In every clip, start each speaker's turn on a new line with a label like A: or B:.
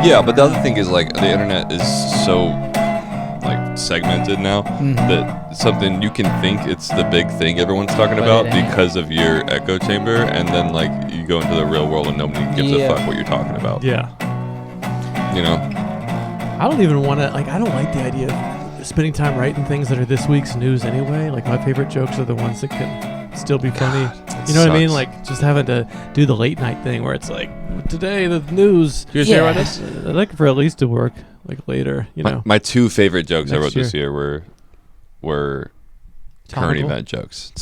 A: Yeah, but the other thing is like the internet is so like segmented now that something you can think it's the big thing everyone's talking about because of your echo chamber, and then like you go into the real world and nobody gives a fuck what you're talking about.
B: Yeah.
A: You know?
B: I don't even want to, like, I don't like the idea of spending time writing things that are this week's news anyway. Like, my favorite jokes are the ones that can still be funny. You know what I mean? Like, just having to do the late night thing where it's like, today the news.
A: You hear about this?
B: I'd like for at least to work like later, you know.
A: My two favorite jokes I wrote this year were current event jokes. It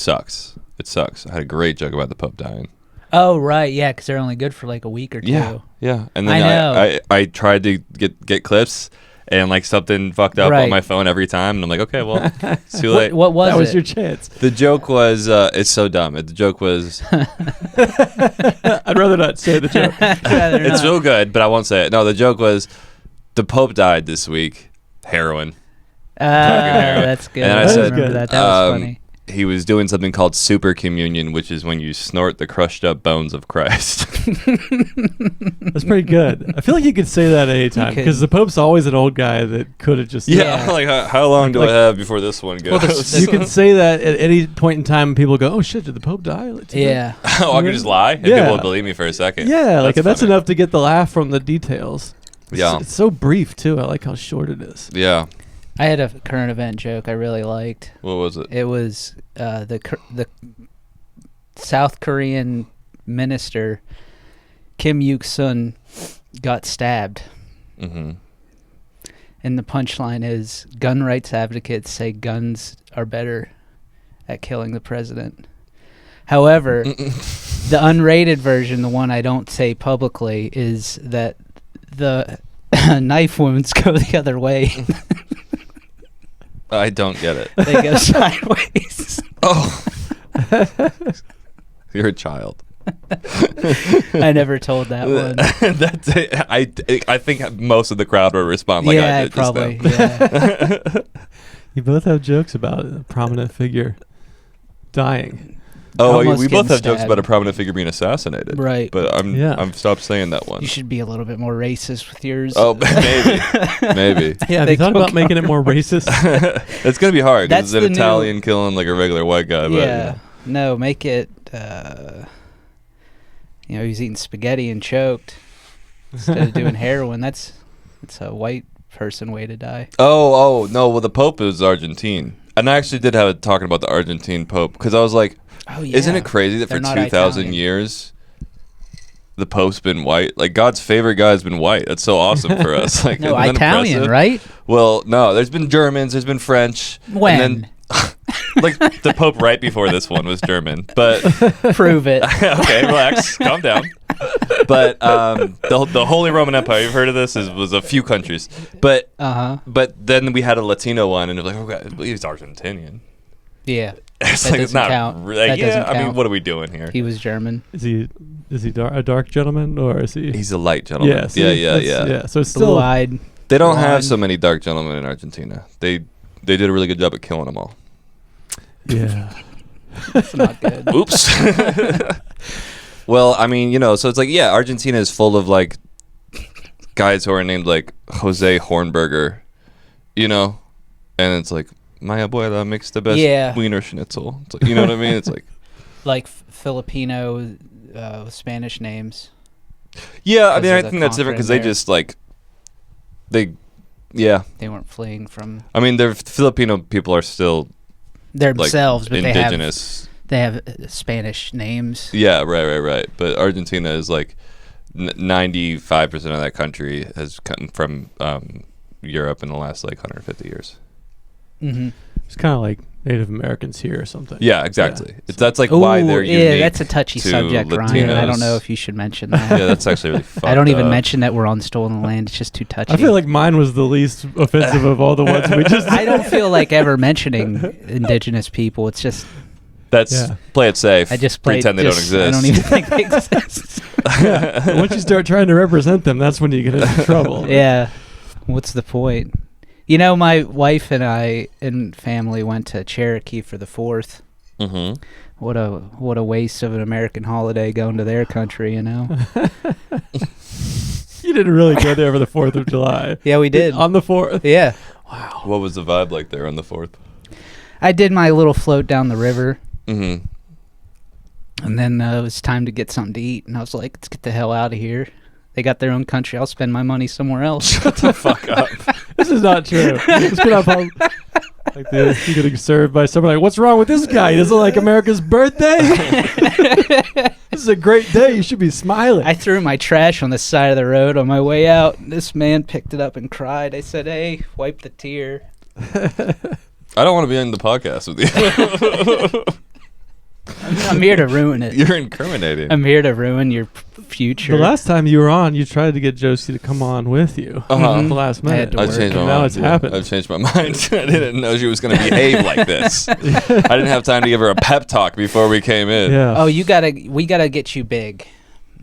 A: sucks. I had a great joke about the Pope dying.
C: Oh, right, yeah, because they're only good for like a week or two.
A: Yeah. And then I tried to get clips, and like something fucked up on my phone every time, and I'm like, okay, well, it's too late.
C: What was it?
B: That was your chance.
A: The joke was, it's so dumb. The joke was...
B: I'd rather not say the joke.
A: It's real good, but I won't say it. No, the joke was, the Pope died this week. Heroin.
C: That's good.
A: And I said,
C: that was funny.
A: He was doing something called super communion, which is when you snort the crushed up bones of Christ.
B: That's pretty good. I feel like you could say that anytime because the Pope's always an old guy that could have just...
A: like how long do I have before this one goes?
B: Well, you can say that at any point in time and people go, oh shit, did the Pope die?
C: Yeah.
A: I can just lie and people will believe me for a second.
B: Yeah, like that's enough to get the laugh from the details. It's so brief too. I like how short it is.
A: Yeah.
C: I had a current event joke I really liked.
A: What was it?
C: It was the South Korean minister Kim Yuk-sun got stabbed. Mm-hmm. And the punchline is, gun rights advocates say guns are better at killing the president. However, the unrated version, the one I don't say publicly, is that the knife wounds go the other way.
A: I don't get it.
C: They go sideways.
A: Oh. You're a child.
C: I never told that one.
A: That's it. I think most of the crowd will respond like I did
C: probably.
A: Yeah.
B: You both have jokes about a prominent figure dying.
A: Oh, we both have jokes about a prominent figure being assassinated.
C: Right.
A: But I've stopped saying that one.
C: You should be a little bit more racist with yours.
A: Oh, maybe.
B: Yeah, have you thought about making it more racist?
A: It's going to be hard because it's an Italian killing like a regular white guy.
C: Yeah. No, make it, he's eating spaghetti and choked instead of doing heroin. It's a white person way to die.
A: Oh, no. Well, the Pope is Argentine. And I actually did have it talking about the Argentine Pope because I was like, isn't it crazy that for 2,000 years the Pope's been white? Like, God's favorite guy has been white. That's so awesome for us. Like,
C: no, Italian, right?
A: Well, no. There's been Germans. There's been French.
C: When?
A: And then, like, the Pope right before this one was German. But
C: prove it.
A: Okay, relax. Calm down. But the Holy Roman Empire, you've heard of this, was a few countries. But then we had a Latino one, and it was like, oh, God, he's Argentinian.
C: Yeah.
A: It's like, it's not count. Really. I mean, what are we doing here?
C: He was German.
B: Is he a dark gentleman, or is he?
A: He's a light gentleman.
B: Yeah. So it's still
C: blue-eyed.
A: They don't have so many dark gentlemen in Argentina. They did a really good job at killing them all.
B: Yeah.
C: That's not good.
A: Oops. Well, I mean, so it's like, Argentina is full of like guys who are named like Jose Hornberger, and it's like, my abuela makes the best wiener schnitzel. It's like, you know what I mean? It's like
C: Filipino, Spanish names.
A: Yeah, I mean, I think that's different because they just like, they
C: weren't fleeing from.
A: I mean, the Filipino people are still
C: themselves,
A: like,
C: but
A: indigenous.
C: They have Spanish names.
A: Yeah, right. But Argentina is like 95% of that country has come from Europe in the last like 150 years.
C: Mm-hmm.
B: It's kind of like Native Americans here or something.
A: Yeah, exactly. That's like why they're unique.
C: Yeah, that's a touchy subject,
A: Latinos.
C: Ryan. I don't know if you should mention that.
A: Yeah, that's actually really fucked
C: I don't even
A: up.
C: mention that we're on stolen land. It's just too touchy.
B: I feel like mine was the least offensive of all the ones we just.
C: I don't feel like ever mentioning indigenous people. It's just.
A: Play it safe.
C: I just
A: pretend they don't exist.
C: I don't even think they exist.
B: Once you start trying to represent them, that's when you get into trouble.
C: Yeah. What's the point? My wife and I and family went to Cherokee for the 4th.
A: Mm-hmm.
C: What a waste of an American holiday going to their country,
B: You didn't really go there for the 4th of July.
C: Yeah, we did.
B: On the 4th?
C: Yeah.
B: Wow.
A: What was the vibe like there on the 4th?
C: I did my little float down the river.
A: Mm-hmm.
C: And then it was time to get something to eat. And I was like, let's get the hell out of here. They got their own country. I'll spend my money somewhere else.
A: Shut the fuck up.
B: This is not true. Let's get up home. Like this, you're getting served by someone like, what's wrong with this guy? He doesn't like America's birthday? This is a great day. You should be smiling.
C: I threw my trash on the side of the road on my way out. This man picked it up and cried. I said, hey, wipe the tear.
A: I don't want to be on the podcast with you.
C: I'm here to ruin it.
A: You're incriminating.
C: I'm here to ruin your future.
B: The last time you were on, you tried to get Josie to come on with you.
A: Uh-huh.
B: At the last
C: I had
B: minute.
C: to
A: I've changed my
B: And
A: mind.
B: now it's happened.
A: I've changed my mind. I didn't know she was going to behave like this. I didn't have time to give her a pep talk before we came in.
B: Yeah.
C: Oh, we gotta get you big.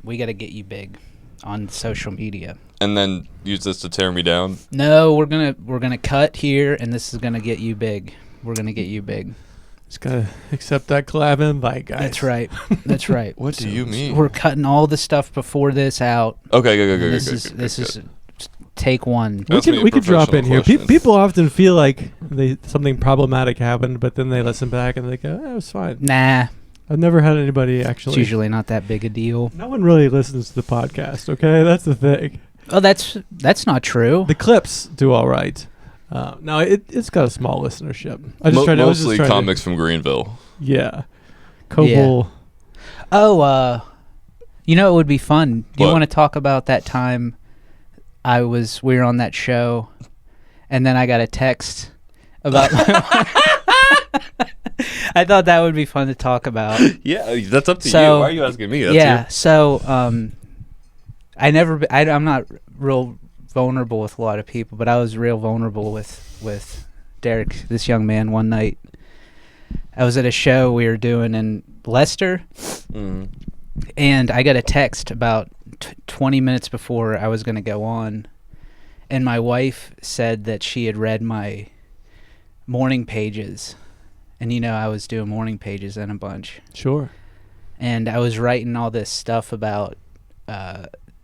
C: We gotta get you big on social media.
A: And then use this to tear me down.
C: No, we're gonna cut here, and this is gonna get you big. We're gonna get you big.
B: Just gotta accept that collab invite, guys.
C: That's right. That's right.
A: What do you mean?
C: We're cutting all the stuff before this out.
A: Okay, good.
C: This is take one.
A: Ask me a
B: We could drop in here.
A: professional question.
B: People often feel like something problematic happened, but then they listen back and they go, it was fine.
C: Nah,
B: I've never had anybody
C: it's
B: actually.
C: usually not that big a deal.
B: No one really listens to the podcast, okay? That's the thing.
C: Oh, that's not true.
B: The clips do all right. No, it's got a small listenership. I just tried to.
A: Mostly comics from Greenville.
B: Yeah. Coble.
C: Oh, you know it would be fun. Do you
A: What?
C: want to talk about that time we were on that show, and then I got a text about. I thought that would be fun to talk about.
A: Yeah, that's up to
C: So-
A: you. Why are you asking me? That's
C: Yeah. So, I'm not real vulnerable with a lot of people, but I was real vulnerable with Derek, this young man, one night. I was at a show we were doing in Leicester,
A: Mm.
C: and I got a text about 20 minutes before I was going to go on, and my wife said that she had read my morning pages, and I was doing morning pages in a bunch,
B: Sure.
C: and I was writing all this stuff about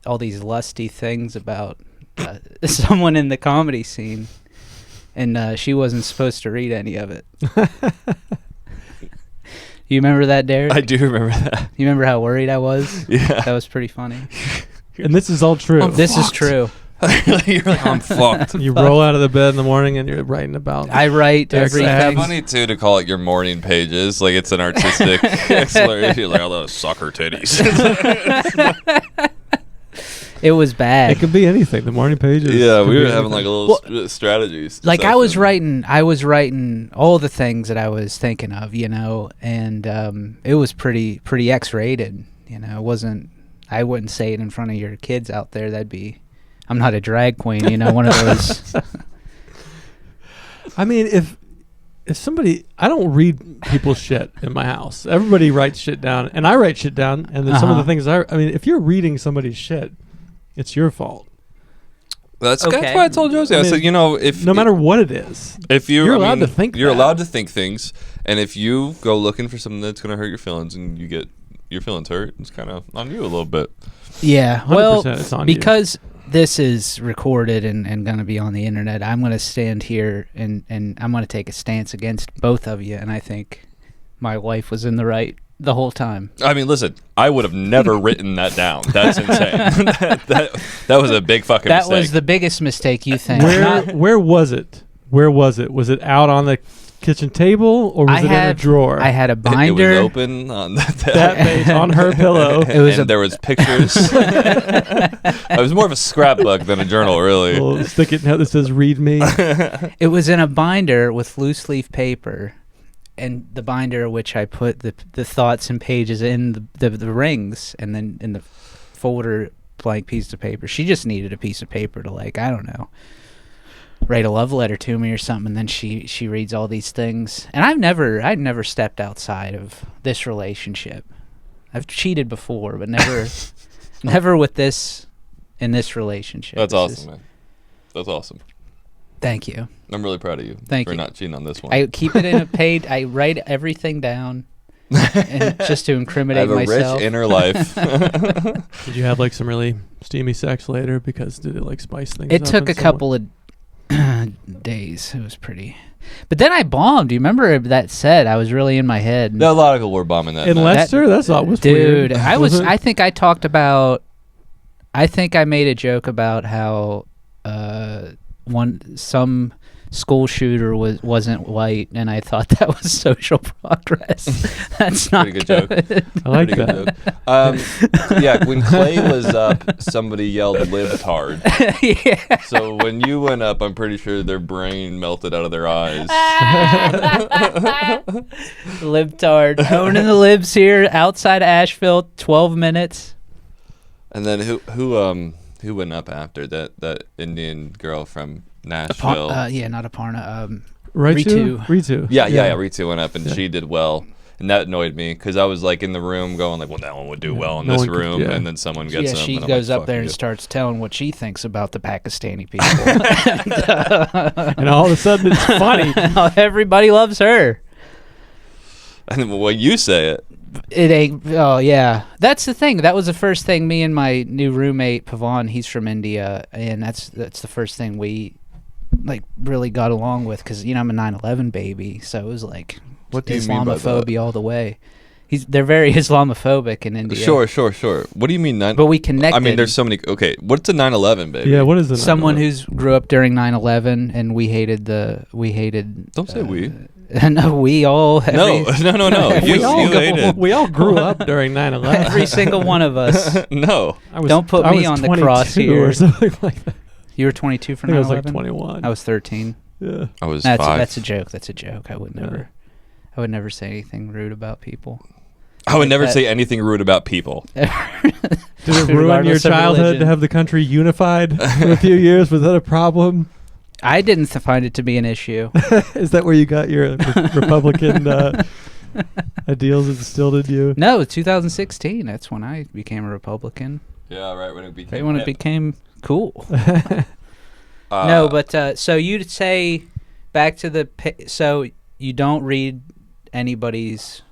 C: all these lusty things about someone in the comedy scene, and she wasn't supposed to read any of it. You remember that, Derek?
A: I do remember that.
C: You remember how worried I was?
A: Yeah.
C: That was pretty funny.
B: And this is all true.
C: This is true.
A: You're like, I'm fucked.
B: You roll out of the bed in the morning and you're writing about.
C: I write
B: Derek's
A: It's
C: everything.
A: funny too to call it your morning pages, like it's an artistic exploration. Like all those sucker titties.
C: It was bad.
B: It could be anything. The morning pages.
A: Yeah,
B: could
A: we
B: be
A: were having like a
B: anything.
A: little strategies.
C: Like I was
A: session.
C: writing all the things that I was thinking of, and it was pretty X-rated. It wasn't. I wouldn't say it in front of your kids out there. I'm not a drag queen, one of those.
B: I mean, if somebody, I don't read people's shit in my house. Everybody writes shit down, and I write shit down. And then some of the things I mean, if you're reading somebody's shit, it's your fault.
A: That's
C: Okay.
A: why I told Josie. I
B: mean,
A: said, if
B: No matter what it is,
A: if
B: you're allowed to think
A: you're
B: that.
A: allowed to think things, and if you go looking for something that's gonna hurt your feelings, and you get your feelings hurt, it's kind of on you a little bit.
C: Yeah,
B: 100% it's on you.
C: because this is recorded and going to be on the internet, I'm going to stand here and I'm going to take a stance against both of you, and I think my wife was in the right the whole time.
A: I mean, listen, I would have never written that down. That's insane. that was a big fucking
C: That
A: mistake.
C: was the biggest mistake, you think?
B: where was it? Where was it? Was it out on the kitchen table, or was it in a drawer?
C: I had a
A: It
C: binder.
A: was open on
B: that page on her pillow.
C: It was
A: and there was pictures. It was more of a scrapbook than a journal, really.
B: Little stick-it note that says "Read me."
C: It was in a binder with loose leaf paper, and the binder which I put the thoughts and pages in the rings, and then in the folder blank piece of paper. She just needed a piece of paper to, like, I don't know, write a love letter to me or something, and then she reads all these things. And I'd never stepped outside of this relationship. I've cheated before, but never with this in this relationship.
A: That's
C: This
A: awesome,
C: is-
A: man. That's awesome.
C: Thank you.
A: I'm really proud of you
C: Thank
A: for
C: you.
A: not cheating on this one.
C: I keep it in a page. I write everything down. and just to
A: I
C: incriminate
A: have a
C: myself.
A: rich inner life.
B: Did you have like some really steamy sex later? Because did it like spice things
C: It
B: up
C: took
B: in
C: a
B: some
C: couple of days. It was pretty. But then I bombed. Do you remember that set? I was really in my head.
A: No, a lot of people were bombing that
B: in
A: night.
B: Leicester? That's not was
C: Dude,
B: weird.
C: I
B: Wasn't it?
C: I think I talked about. I think I made a joke about how some school shooter wasn't white, and I thought that was social progress. That's not
A: Pretty good joke.
B: I like
A: Pretty
B: that.
A: good joke. Yeah, when Clay was up, somebody yelled "libtard."
C: Yeah.
A: So when you went up, I'm pretty sure their brain melted out of their eyes.
C: Libtard. Owning the libs here outside of Asheville, 12 minutes.
A: And then who went up after that Indian girl from Nashville?
C: Not Aparna.
B: Ritu?
A: Yeah, Ritu went up and she did well. And that annoyed me because I was like in the room going like, well, that one would do well in
B: no
A: this
B: one could-
A: room.
B: yeah.
A: And then someone gets
C: Yeah,
A: them.
C: she
A: and I'm
C: goes
A: like,
C: up there
A: fuck
C: and
A: you.
C: starts telling what she thinks about the Pakistani people.
B: And all of a sudden it's funny.
C: Everybody loves her.
A: And when you say it,
C: It ain't. Oh yeah, that's the thing. That was the first thing. Me and my new roommate Pavan, he's from India, and that's the first thing we like really got along with because I'm a 9/11 baby, so it was like
A: What do you mean by that?
C: Islamophobia all the way. They're very Islamophobic in India.
A: Sure. What do you mean?
C: But we connected.
A: I mean, there's so many. Okay, what's a 9/11, baby?
B: Yeah, what is it?
C: someone who's grew up during 9/11, and we hated.
A: Don't say we.
C: No, we all.
A: No.
B: We all grew up during 9/11.
C: Every single one of us.
A: No.
C: Don't put me on the
B: 22
C: crosshairs.
B: or something like that.
C: You were 22 for
B: I think I was
C: 9/11.
B: like 21.
C: I was 13.
B: Yeah.
A: I was
C: That's
A: 5.
C: that's a joke. That's a joke. I would never say anything rude about people.
A: I would never
C: that-
A: say anything rude about people.
B: Did it ruin your
C: Regardless of
B: childhood
C: religion.
B: to have the country unified for a few years? Was that a problem?
C: I didn't find it to be an issue.
B: Is that where you got your Republican ideals instilled in you?
C: No, 2016. That's when I became a Republican.
A: Yeah, right. When it became.
C: Right when it became cool.
A: Uh,
C: No, but so you'd say back to the so you don't read anybody's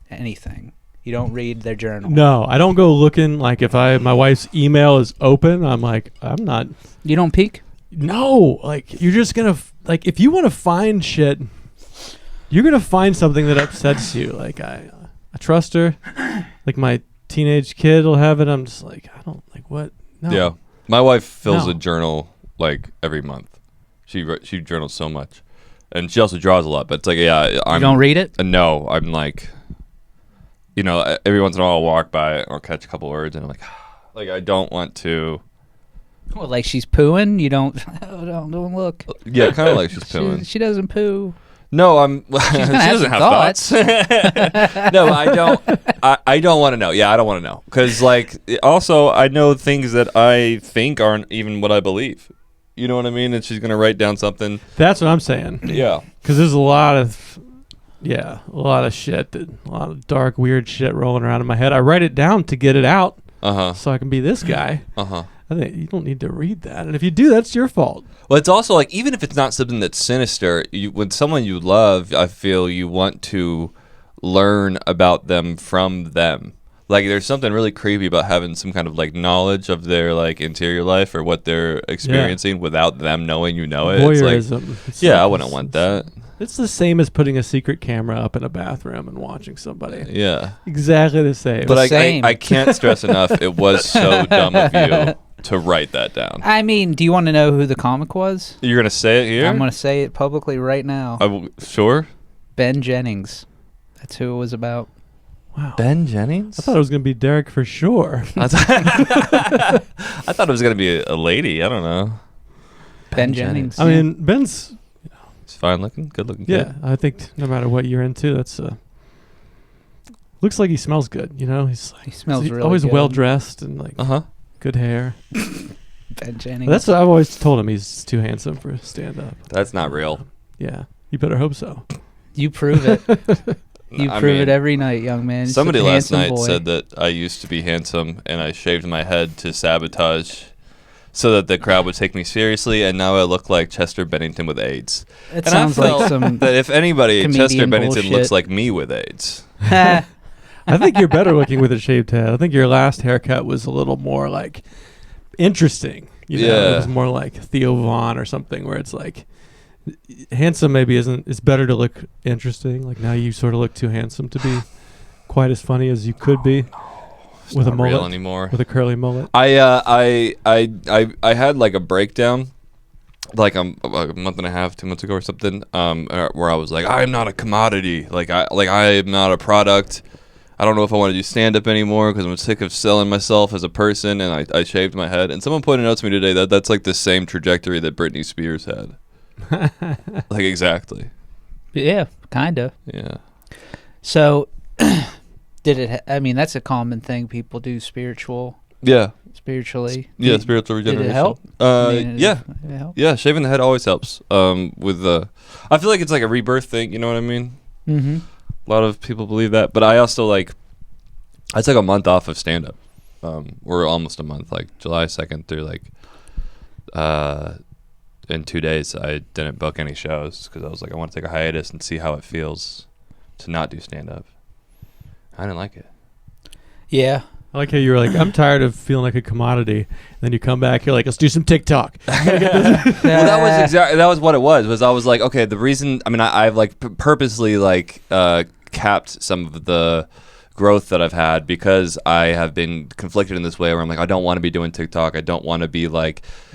C: anything. You don't read their journal.
B: No, I don't go looking. Like if my wife's email is open, I'm like, I'm not.
C: You don't peek?
B: No, like you're just gonna like if you want to find shit, you're gonna find something that upsets you. Like I trust her. Like my teenage kid will have it. I'm just like I don't like what. No.
A: Yeah, my wife fills
B: No.
A: a journal like every month. She journals so much, and she also draws a lot. But it's like, yeah,
C: You don't read it?
A: No, I'm like, every once in a while I'll walk by, I'll catch a couple words, and I'm like I don't want to.
C: Well, like she's pooing. You don't. Don't look.
A: Yeah, kind of like she's pooing.
C: She doesn't poo.
A: No, she
C: have
A: doesn't
C: some
A: have
C: thoughts.
A: No, I don't. I don't want to know. Yeah, I don't want to know because, like, also I know things that I think aren't even what I believe. You know what I mean? And she's gonna write down something.
B: That's what I'm saying.
A: Yeah,
B: Because there's a lot of shit, a lot of dark, weird shit rolling around in my head. I write it down to get it out so I can be this guy. I think you don't need to read that. And if you do, that's your fault.
A: Well, it's also like, even if it's not something that's sinister, when someone you love, I feel you want to learn about them from them. Like, there's something really creepy about having some kind of like knowledge of their like interior life or what they're experiencing without them knowing you know it.
B: Voyeurism.
A: It's like, I wouldn't want that.
B: It's the same as putting a secret camera up in a bathroom and watching somebody.
A: Yeah.
B: Exactly the same.
A: But
C: Same.
A: I can't stress enough, it was so dumb of you to write that down.
C: I mean, do you want to know who the comic was?
A: You're going to say it here?
C: I'm going to say it publicly right now.
A: Sure.
C: Ben Jennings. That's who it was about.
B: Wow.
A: Ben Jennings?
B: I thought it was going to be Derek for sure.
A: I thought it was going to be a lady. I don't know.
C: Ben Jennings.
B: I mean, Ben's,
A: He's fine looking, good looking.
B: yeah,
A: kid.
B: I think no matter what you're into, that's looks like he smells good, you know? He
C: smells
B: he's
C: really
B: always
C: good.
B: well dressed and like good hair.
C: Ben Jennings.
B: That's what I've always told him. He's too handsome for stand up.
A: That's not real.
B: Yeah. You better hope so.
C: You prove it. You
A: I
C: prove
A: mean,
C: it every night, young man. Just
A: Somebody
C: a
A: last
C: handsome
A: night
C: boy.
A: said that I used to be handsome and I shaved my head to sabotage so that the crowd would take me seriously, and now I look like Chester Bennington with AIDS.
C: It
A: And
C: sounds
A: I felt
C: like some
A: that if anybody,
C: comedian
A: Chester Bennington
C: bullshit.
A: looks like me with AIDS.
B: I think you're better looking with a shaved head. I think your last haircut was a little more like interesting. You know, it was more like Theo Vaughn or something, where it's like handsome maybe isn't. It's better to look interesting. Like now you sort of look too handsome to be quite as funny as you could be with a mullet
A: real anymore.
B: With a curly mullet.
A: I had like a breakdown. Like a month and a half, 2 months ago or something, where I was like, I'm not a commodity. I am not a product. I don't know if I want to do stand-up anymore because I'm sick of selling myself as a person, and I shaved my head. And someone pointed out to me today that that's like the same trajectory that Britney Spears had. Like, exactly.
C: Yeah, kind of.
A: Yeah.
C: So, I mean, that's a common thing people do spiritually.
A: Yeah,
C: Did
A: spiritual regeneration.
C: it help?
A: Yeah.
C: It help?
A: Yeah, shaving the head always helps. I feel like it's like a rebirth thing, you know what I mean?
C: Mm-hmm.
A: A lot of people believe that, but I also I took a month off of stand-up. Or almost a month, like July 2nd through in 2 days I didn't book any shows because I was like, I want to take a hiatus and see how it feels to not do stand-up. I didn't like it.
C: Yeah.
B: I like how you were like, I'm tired of feeling like a commodity. And then you come back, you're like, let's do some TikTok.
A: Well, that was what it was I was like, okay, the reason, I mean, I've like purposely capped some of the growth that I've had because I have been conflicted in this way where I'm like, I don't want to be doing TikTok. I don't want to be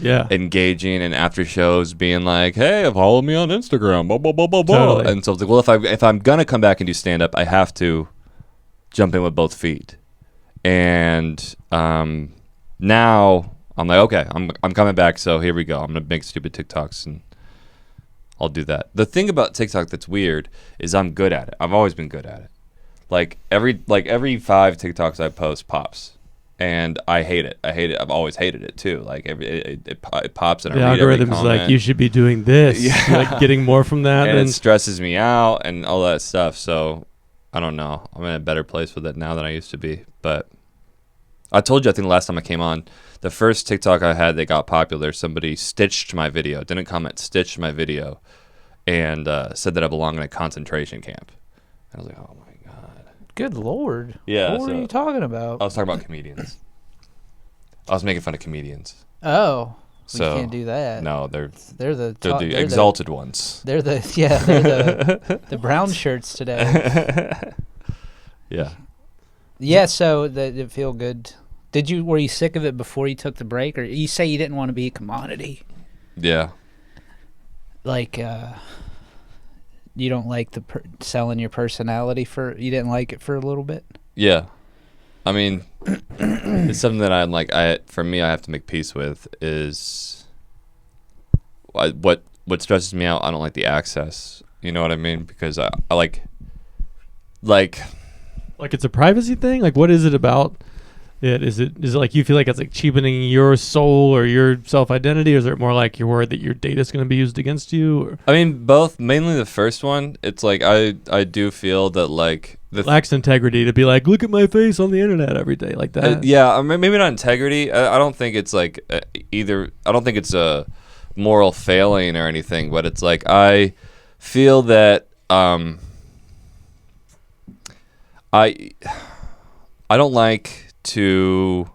A: engaging in after shows being like, hey, follow me on Instagram, blah, blah, blah, blah, blah.
B: Totally.
A: And so I was like, well, if I'm going to come back and do stand-up, I have to jump in with both feet. And now I'm like, okay, I'm coming back, so here we go. I'm gonna make stupid TikToks and I'll do that. The thing about TikTok that's weird is I'm good at it. I've always been good at it. Like every 5 TikToks I post pops, and I hate it. I've always hated it too. Like it pops and
B: the
A: I read every
B: algorithm's
A: comment.
B: like, you should be doing this.
A: Yeah.
B: Like getting more from that.
A: And it stresses me out and all that stuff. So I don't know. I'm in a better place with it now than I used to be. But I told you, I think the last time I came on, the first TikTok I had that got popular, somebody stitched my video, didn't comment, stitched my video, and said that I belong in a concentration camp. I was like, oh my God.
C: Good Lord.
A: Yeah.
C: What were you talking about?
A: I was talking about comedians. I was making fun of comedians.
C: Oh.
A: So,
C: we can't do that.
A: No, they're the
C: they're
A: exalted ones.
C: They're the the brown shirts today.
A: Yeah.
C: Yeah, so did it feel good? Were you sick of it before you took the break, or you say you didn't want to be a commodity?
A: Yeah.
C: Like you don't like selling your personality you didn't like it for a little bit?
A: Yeah. I mean, it's something that I'm like, for me, I have to make peace with is what stresses me out. I don't like the access. You know what I mean? Because I like
B: it's a privacy thing? Like, what is it about it? Is it like you feel like it's like cheapening your soul or your self-identity, or is it more like you're worried that your data's going to be used against you? Or?
A: I mean, both. Mainly the first one. It's like I do feel that like
B: lacks integrity to be like, look at my face on the internet every day like that.
A: Yeah, I mean, maybe not integrity. I don't think it's like either. I don't think it's a moral failing or anything, but it's like I feel that I don't like to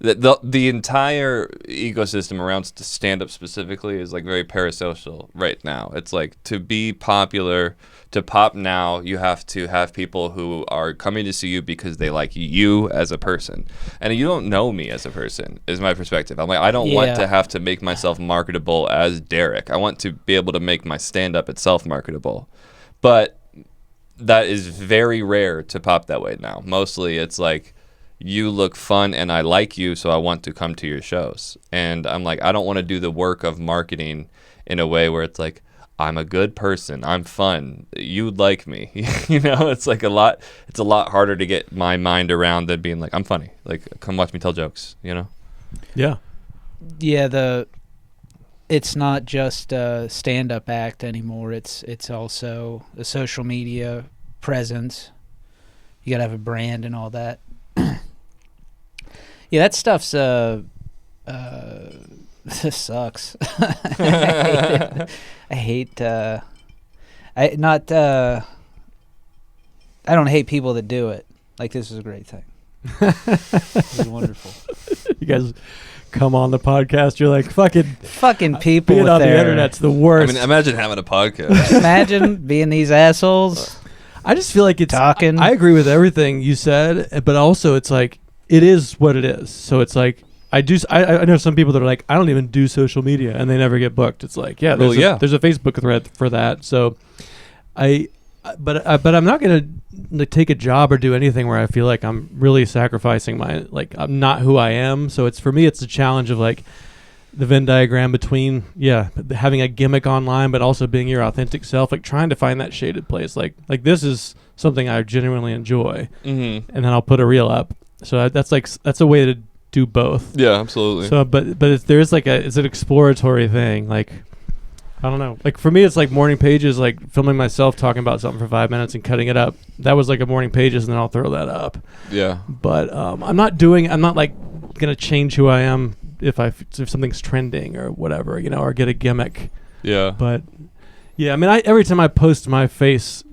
A: the entire ecosystem around stand-up specifically is like very parasocial right now. It's like to be popular, to pop now, you have to have people who are coming to see you because they like you as a person. And you don't know me as a person, is my perspective. I'm like, I don't want to have to make myself marketable as Derek. I want to be able to make my stand-up itself marketable. But that is very rare to pop that way now. Mostly it's like, you look fun and I like you, so I want to come to your shows. And I'm like, I don't want to do the work of marketing in a way where it's like, I'm a good person, I'm fun, you'd like me. You know, it's like it's a lot harder to get my mind around than being like, I'm funny. Like, come watch me tell jokes, you know?
B: Yeah.
C: Yeah, it's not just a stand-up act anymore. It's also a social media presence. You got to have a brand and all that. Yeah, that stuff's this sucks. I hate I don't hate people that do it. Like, this is a great thing. This is wonderful.
B: You guys come on the podcast. You're like,
C: fucking people
B: being
C: with
B: on the
C: their
B: internet's the worst.
A: I mean, imagine having a podcast.
C: Imagine being these assholes.
B: I just feel like it's
C: talking.
B: I agree with everything you said, but also it's like it is what it is. So it's like I know some people that are like, I don't even do social media, and they never get booked. It's like, yeah, there's a Facebook thread for that. So but I'm not gonna take a job or do anything where I feel like I'm really sacrificing I'm not who I am. So it's, for me, it's a challenge of like the Venn diagram between having a gimmick online but also being your authentic self, like trying to find that shaded place. Like this is something I genuinely enjoy, and then I'll put a reel up. So that's a way to do both.
A: Yeah, absolutely.
B: So but it's an exploratory thing. Like, I don't know. Like, for me, it's like morning pages, like filming myself talking about something for 5 minutes and cutting it up. That was like a morning pages, and then I'll throw that up.
A: Yeah.
B: But I'm not like gonna change who I am if something's trending or whatever, or get a gimmick.
A: Yeah.
B: But yeah, I mean, every time I post my face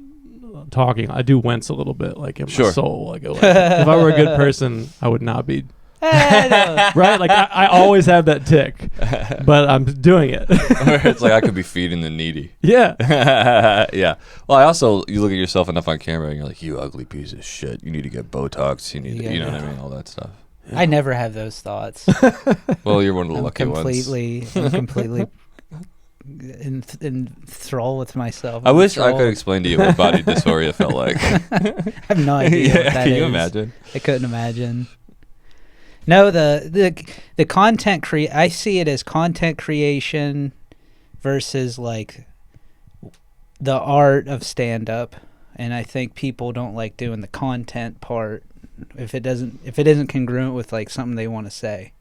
B: talking, I do wince a little bit, like in my soul. I go, like, if I were a good person, I would not be. Right? Like, I always have that tick, but I'm doing it.
A: It's like I could be feeding the needy.
B: Yeah.
A: Yeah. Well, you look at yourself enough on camera and you're like, you ugly piece of shit. You need to get Botox. You need to, you know what I mean? All that stuff.
C: I never have those thoughts.
A: Well, you're one of the lucky
C: I'm completely enthralled with myself.
A: I wish I could explain to you what body dysphoria felt like.
C: I have no idea what that
A: can
C: is.
A: you imagine?
C: I couldn't imagine. No, the content I see it as content creation versus like the art of stand up, and I think people don't like doing the content part if it isn't congruent with like something they want to say.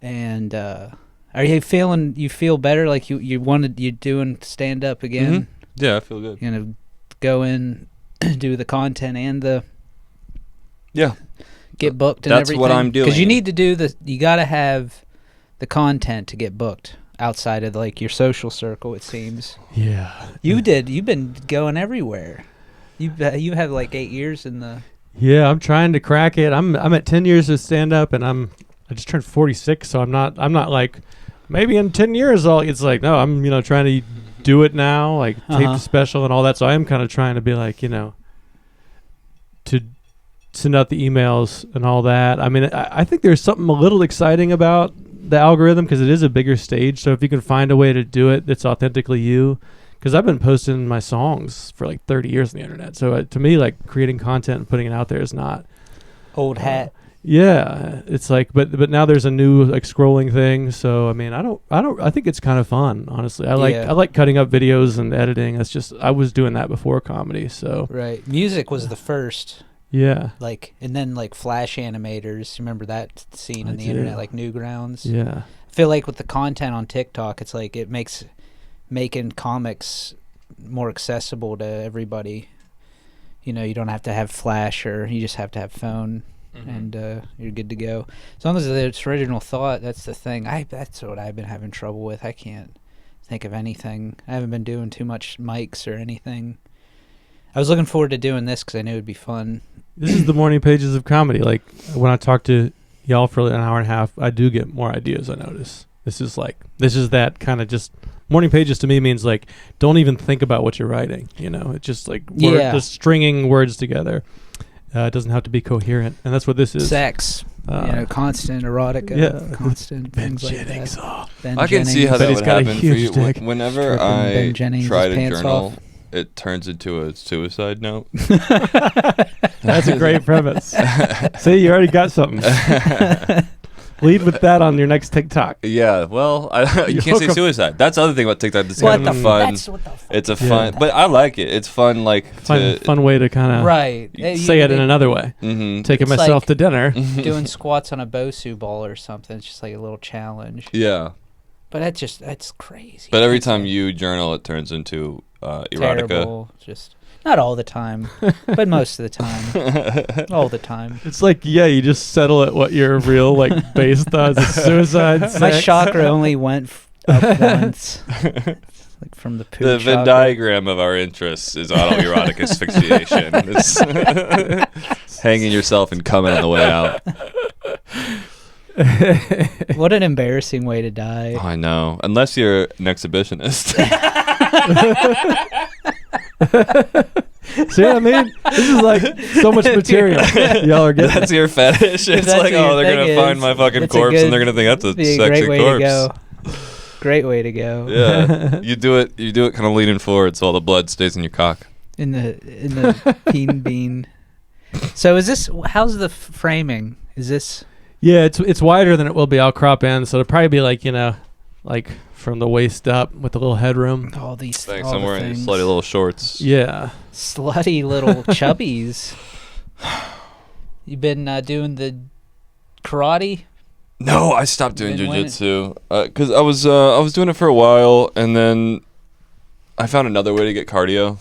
C: And are you feel better, like you're doing stand up again?
A: Mm-hmm. Yeah, I feel good.
C: You're gonna go in, do the content and the get booked and everything.
A: That's what I'm doing.
C: Because you need to do you got to have the content to get booked outside of like your social circle, it seems.
B: Yeah.
C: You've been going everywhere. You have like 8 years in the.
B: Yeah, I'm trying to crack it. I'm at 10 years of stand up, and I just turned 46, so I'm not like maybe in 10 years it's like, no, I'm trying to do it now, like tape the special and all that. So I am kind of trying to be like, to send out the emails and all that. I mean, I think there's something a little exciting about the algorithm because it is a bigger stage. So if you can find a way to do it that's authentically you, because I've been posting my songs for like 30 years on the internet. So to me, like creating content and putting it out there is not
C: old hat.
B: Yeah, it's like, but now there's a new like scrolling thing. So I mean, I think it's kind of fun, honestly. I like cutting up videos and editing. That's just, I was doing that before comedy. So
C: right, music was the first.
B: Yeah.
C: Like, and then like Flash animators. Remember that scene on the internet, like Newgrounds?
B: Yeah.
C: I feel like with the content on TikTok, it's like it makes making comics more accessible to everybody. You don't have to have Flash, or you just have to have phone, and you're good to go. As long as it's original thought, that's the thing. That's what I've been having trouble with. I can't think of anything. I haven't been doing too much mics or anything. I was looking forward to doing this because I knew it would be fun.
B: This is the morning pages of comedy. Like, when I talk to y'all for an hour and a half, I do get more ideas, I notice. This is that kind of just... Morning pages to me means, like, don't even think about what you're writing. It's just, like, just stringing words together. It doesn't have to be coherent. And that's what this is.
C: Sex. Constant erotica. Constant things like that.
A: I can see how that would happen for you. Whenever I try to journal... It turns into a suicide note.
B: That's a great premise. See, you already got something. Lead with that on your next TikTok.
A: Yeah, well, you can't say suicide. That's the other thing about TikTok. It's kind of fun. It's a fun, but I like it. It's fun, like
B: fun way to kind of say it in another way. Mm-hmm. Taking myself to dinner,
C: doing squats on a Bosu ball or something. It's just like a little challenge.
A: Yeah,
C: but that's crazy.
A: But every time you journal, it turns into erotica.
C: Terrible. Just not all the time, but most of the time. All the time.
B: It's like, you just settle at what your real base thoughts is. Suicide.
C: My chakra only went up once. Like from the poo
A: The Venn
C: chakra.
A: diagram of our interests is autoerotic asphyxiation. It's hanging yourself and coming on the way out.
C: What an embarrassing way to die.
A: Oh, I know. Unless you're an exhibitionist.
B: See what I mean? This is like so much material y'all are getting.
A: That's your fetish. It's
C: that's
A: like,
C: what your
A: they're going to
C: thing
A: find
C: is.
A: my fucking
C: It's a
A: corpse
C: good-
A: and they're going to think that's a
C: Be a
A: sexy
C: great way
A: corpse.
C: to go. Great way to go.
A: Yeah. You do it kind of leaning forward so all the blood stays in your cock.
C: In the peen bean. So is this? How's the framing? Is this?
B: Yeah, it's wider than it will be. I'll crop in, so it'll probably be like like from the waist up with a little headroom.
C: All these.
A: Thanks.
C: all
A: I'm
C: the
A: wearing these
C: things.
A: slutty little shorts.
B: Yeah.
C: Slutty little chubbies. You been doing the karate?
A: No, I stopped doing
C: Been winning.
A: jiu-jitsu because I was doing it for a while, and then I found another way to get cardio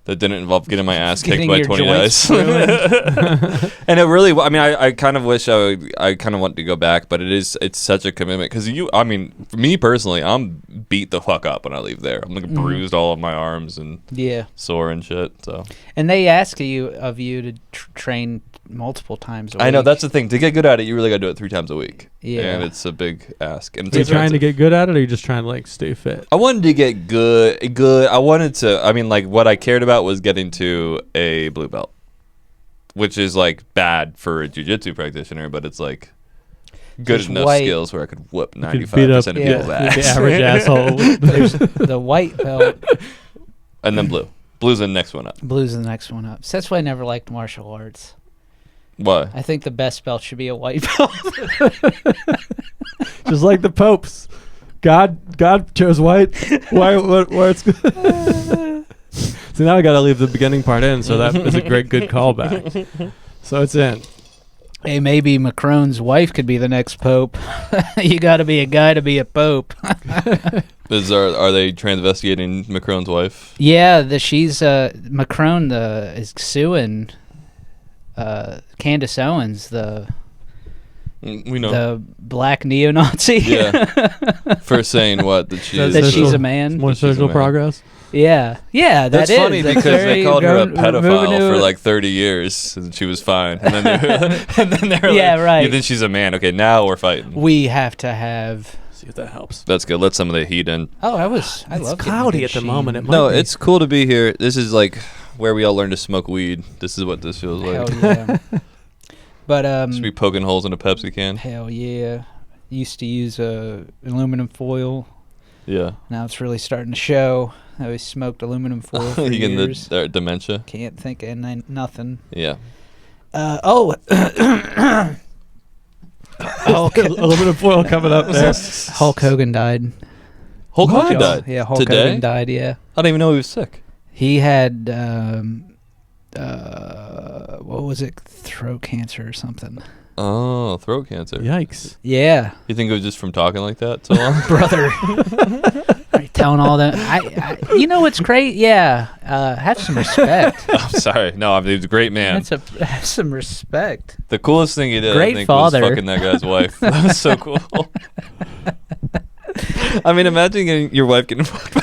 A: that didn't involve getting my ass kicked
C: Getting
A: by
C: your
A: 20
C: joints
A: guys. And it really, I mean, I kind of wish I kind of want to go back, but it's such a commitment because I mean, for me personally, I'm beat the fuck up when I leave there. I'm like bruised all of my arms and
C: Yeah.
A: sore and shit. So
C: And they ask you to train multiple times a week.
A: I know that's the thing. To get good at it, you really got to do it 3 times a week.
C: Yeah.
A: And it's a big ask. And it's
B: Are you trying to
A: expensive.
B: get good at it, or are you just trying to like stay fit?
A: I wanted to get good. I wanted to, I mean, like, what I cared about was getting to a blue belt, which is, like, bad for a jiu-jitsu practitioner, but it's, like, good
C: Just
A: enough
C: white.
A: skills where I could whoop
B: You could beat up
A: 95% of
C: yeah,
A: people's
B: the
A: ass.
B: average asshole.
C: There's the white belt.
A: And then blue. Blue's the next one up.
C: Blue's the next one up. So that's why I never liked martial arts.
A: Why?
C: I think the best belt should be a white belt.
B: Just like the popes. God chose white. Why it's good. So now I got to leave the beginning part in, so that is a good callback. So it's in.
C: Hey, maybe Macron's wife could be the next pope. You got to be a guy to be a pope.
A: Are they investigating Macron's wife?
C: Yeah, she's Macron is suing Candace Owens,
A: We know.
C: the black neo-Nazi.
A: Yeah. For saying what? That she is.
C: That she's
B: social-
C: a man.
B: More
A: That she's a
B: social
A: man.
B: progress.
C: Yeah,
A: That's funny because they called her a pedophile
C: moving
A: for
C: to-
A: like 30 years and she was fine. And then they're
C: Yeah,
A: like,
C: right.
A: Then she's a man. Okay, now we're fighting.
C: We have to have.
B: See if that helps.
A: That's good. Let some of the heat in.
C: Oh, I
B: It's
C: love
B: cloudy at the moment. It might
A: No,
B: be.
A: it's cool to be here. This is like where we all learn to smoke weed. This is what this feels like.
C: Hell yeah. But
A: Just be poking holes in a Pepsi can.
C: hell yeah. Used to use aluminum foil.
A: Yeah.
C: Now it's really starting to show. I always smoked aluminum foil for
A: You getting
C: years.
A: the dementia?
C: Can't think of nothing.
A: Yeah.
B: aluminum foil coming up there.
C: Hulk Hogan died.
A: Hulk
B: What?
A: Hogan died.
C: Yeah, Hulk
A: Today?
C: Hogan died. Yeah,
A: I didn't even know he was sick.
C: he had what was it? Throat cancer or something.
A: Oh, throat cancer.
B: Yikes.
C: Yeah,
A: You think it was just from talking like that so long?
C: brother. Are you telling all that? I you know what's great? Yeah, have some respect.
A: I'm sorry. No, I mean, he was a great man.
C: Have some respect.
A: The coolest thing he did,
C: Great
A: I think,
C: father.
A: was fucking that guy's wife. That was so cool. I mean, imagine getting your wife getting fucked.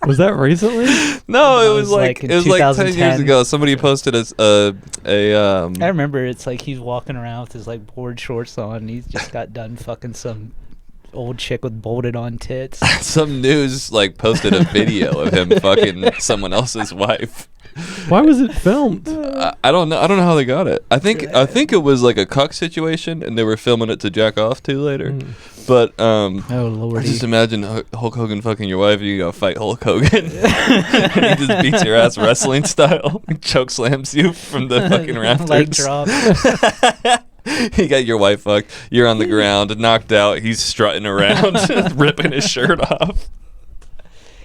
B: Was that recently?
A: No,
C: That
A: it was
C: was
A: like
C: like in
A: it was like 10 years
C: 2010.
A: ago. Somebody posted
C: I remember it's like he's walking around with his like board shorts on. And he's just got done fucking some old chick with bolted on tits.
A: some news like posted a video of him fucking someone else's wife.
B: Why was it filmed?
A: I don't know. I don't know how they got it. I think it was like a cuck situation, and they were filming it to jack off to later. But
C: Oh
A: I
C: lordy.
A: just imagine Hulk Hogan fucking your wife, and you go fight Hulk Hogan. And he just beats your ass wrestling style, choke slams you from the fucking rafters.
C: Leg drop.
A: He got your wife fucked. You're on the ground, knocked out. He's strutting around, ripping his shirt off.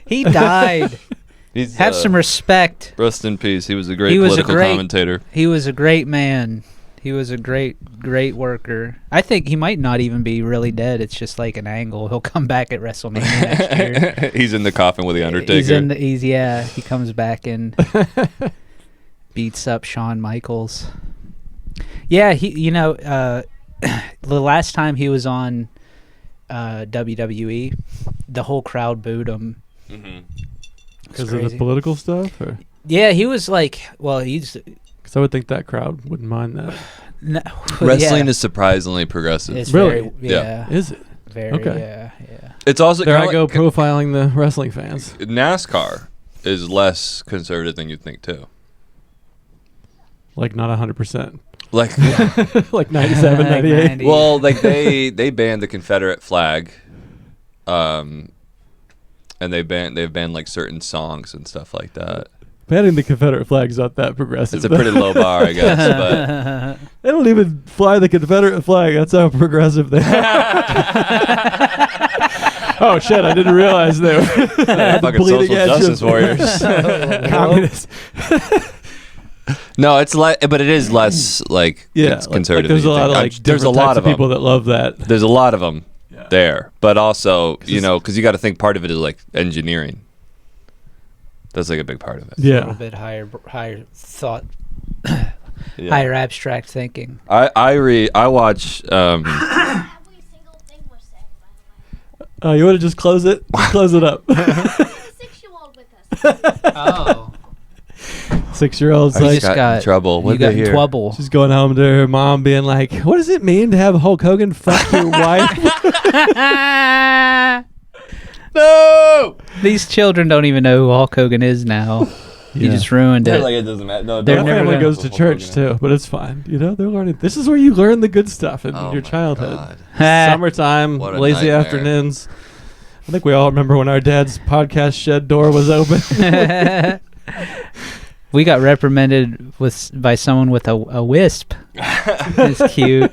C: He died.
A: He's,
C: Have some respect.
A: Rest in peace. He was a great
C: He was a
A: political
C: great-
A: commentator.
C: He was a great man. He was a great worker. I think he might not even be really dead. It's just like an angle. He'll come back at WrestleMania next year.
A: He's in the coffin with the Undertaker.
C: He comes back and beats up Shawn Michaels. Yeah, the last time he was on WWE, the whole crowd booed him.
B: Because of the political stuff? Or?
C: Yeah, he was like, well, he's...
B: Because I would think that crowd wouldn't mind that.
C: No,
A: Wrestling is surprisingly progressive.
C: It's
B: really?
C: Yeah.
B: Is it?
C: Very,
B: okay.
C: Yeah.
A: It's also...
B: There I go profiling the wrestling fans.
A: NASCAR is less conservative than you'd think, too.
B: Like, not 100%.
A: Like...
B: like 97, 98.
C: 90.
A: Well, like, they banned the Confederate flag. And they've banned like certain songs and stuff like that.
B: Banning the Confederate flag's not that progressive.
A: It's a pretty low bar, I guess. But
B: they don't even fly the Confederate flag. That's how progressive they are. Oh shit! I didn't realize they were
A: fucking social justice warriors.
B: Communists.
A: No, it's like, but it is less like conservative.
B: Like there's a lot of
A: there's a lot of
B: people that love that.
A: There's a lot of them there, but also because you got to think part of it is like engineering. That's like a big part of it.
C: Yeah, a little bit higher thought, higher abstract thinking.
A: I watch.
B: You want to just close it? Close it up.
D: 6-year-old with us.
C: Oh.
B: 6-year-old's like
A: got in trouble. What
C: got
A: they hear?
C: trouble.
B: She's going home to her mom, being like, "What does it mean to have Hulk Hogan fuck your wife?"
A: No.
C: These children don't even know who Hulk Hogan is now. You just ruined it.
A: Like it doesn't matter. No,
B: Their
C: never
B: family
C: gonna-
B: goes to church too, but it's fine. You know, they're learning. This is where you learn the good stuff in your
A: my
B: childhood.
A: God.
B: Summertime,
A: What a
B: lazy
A: nightmare.
B: afternoons. I think we all remember when our dad's podcast shed door was open.
C: We got reprimanded by someone with a wisp. It's cute.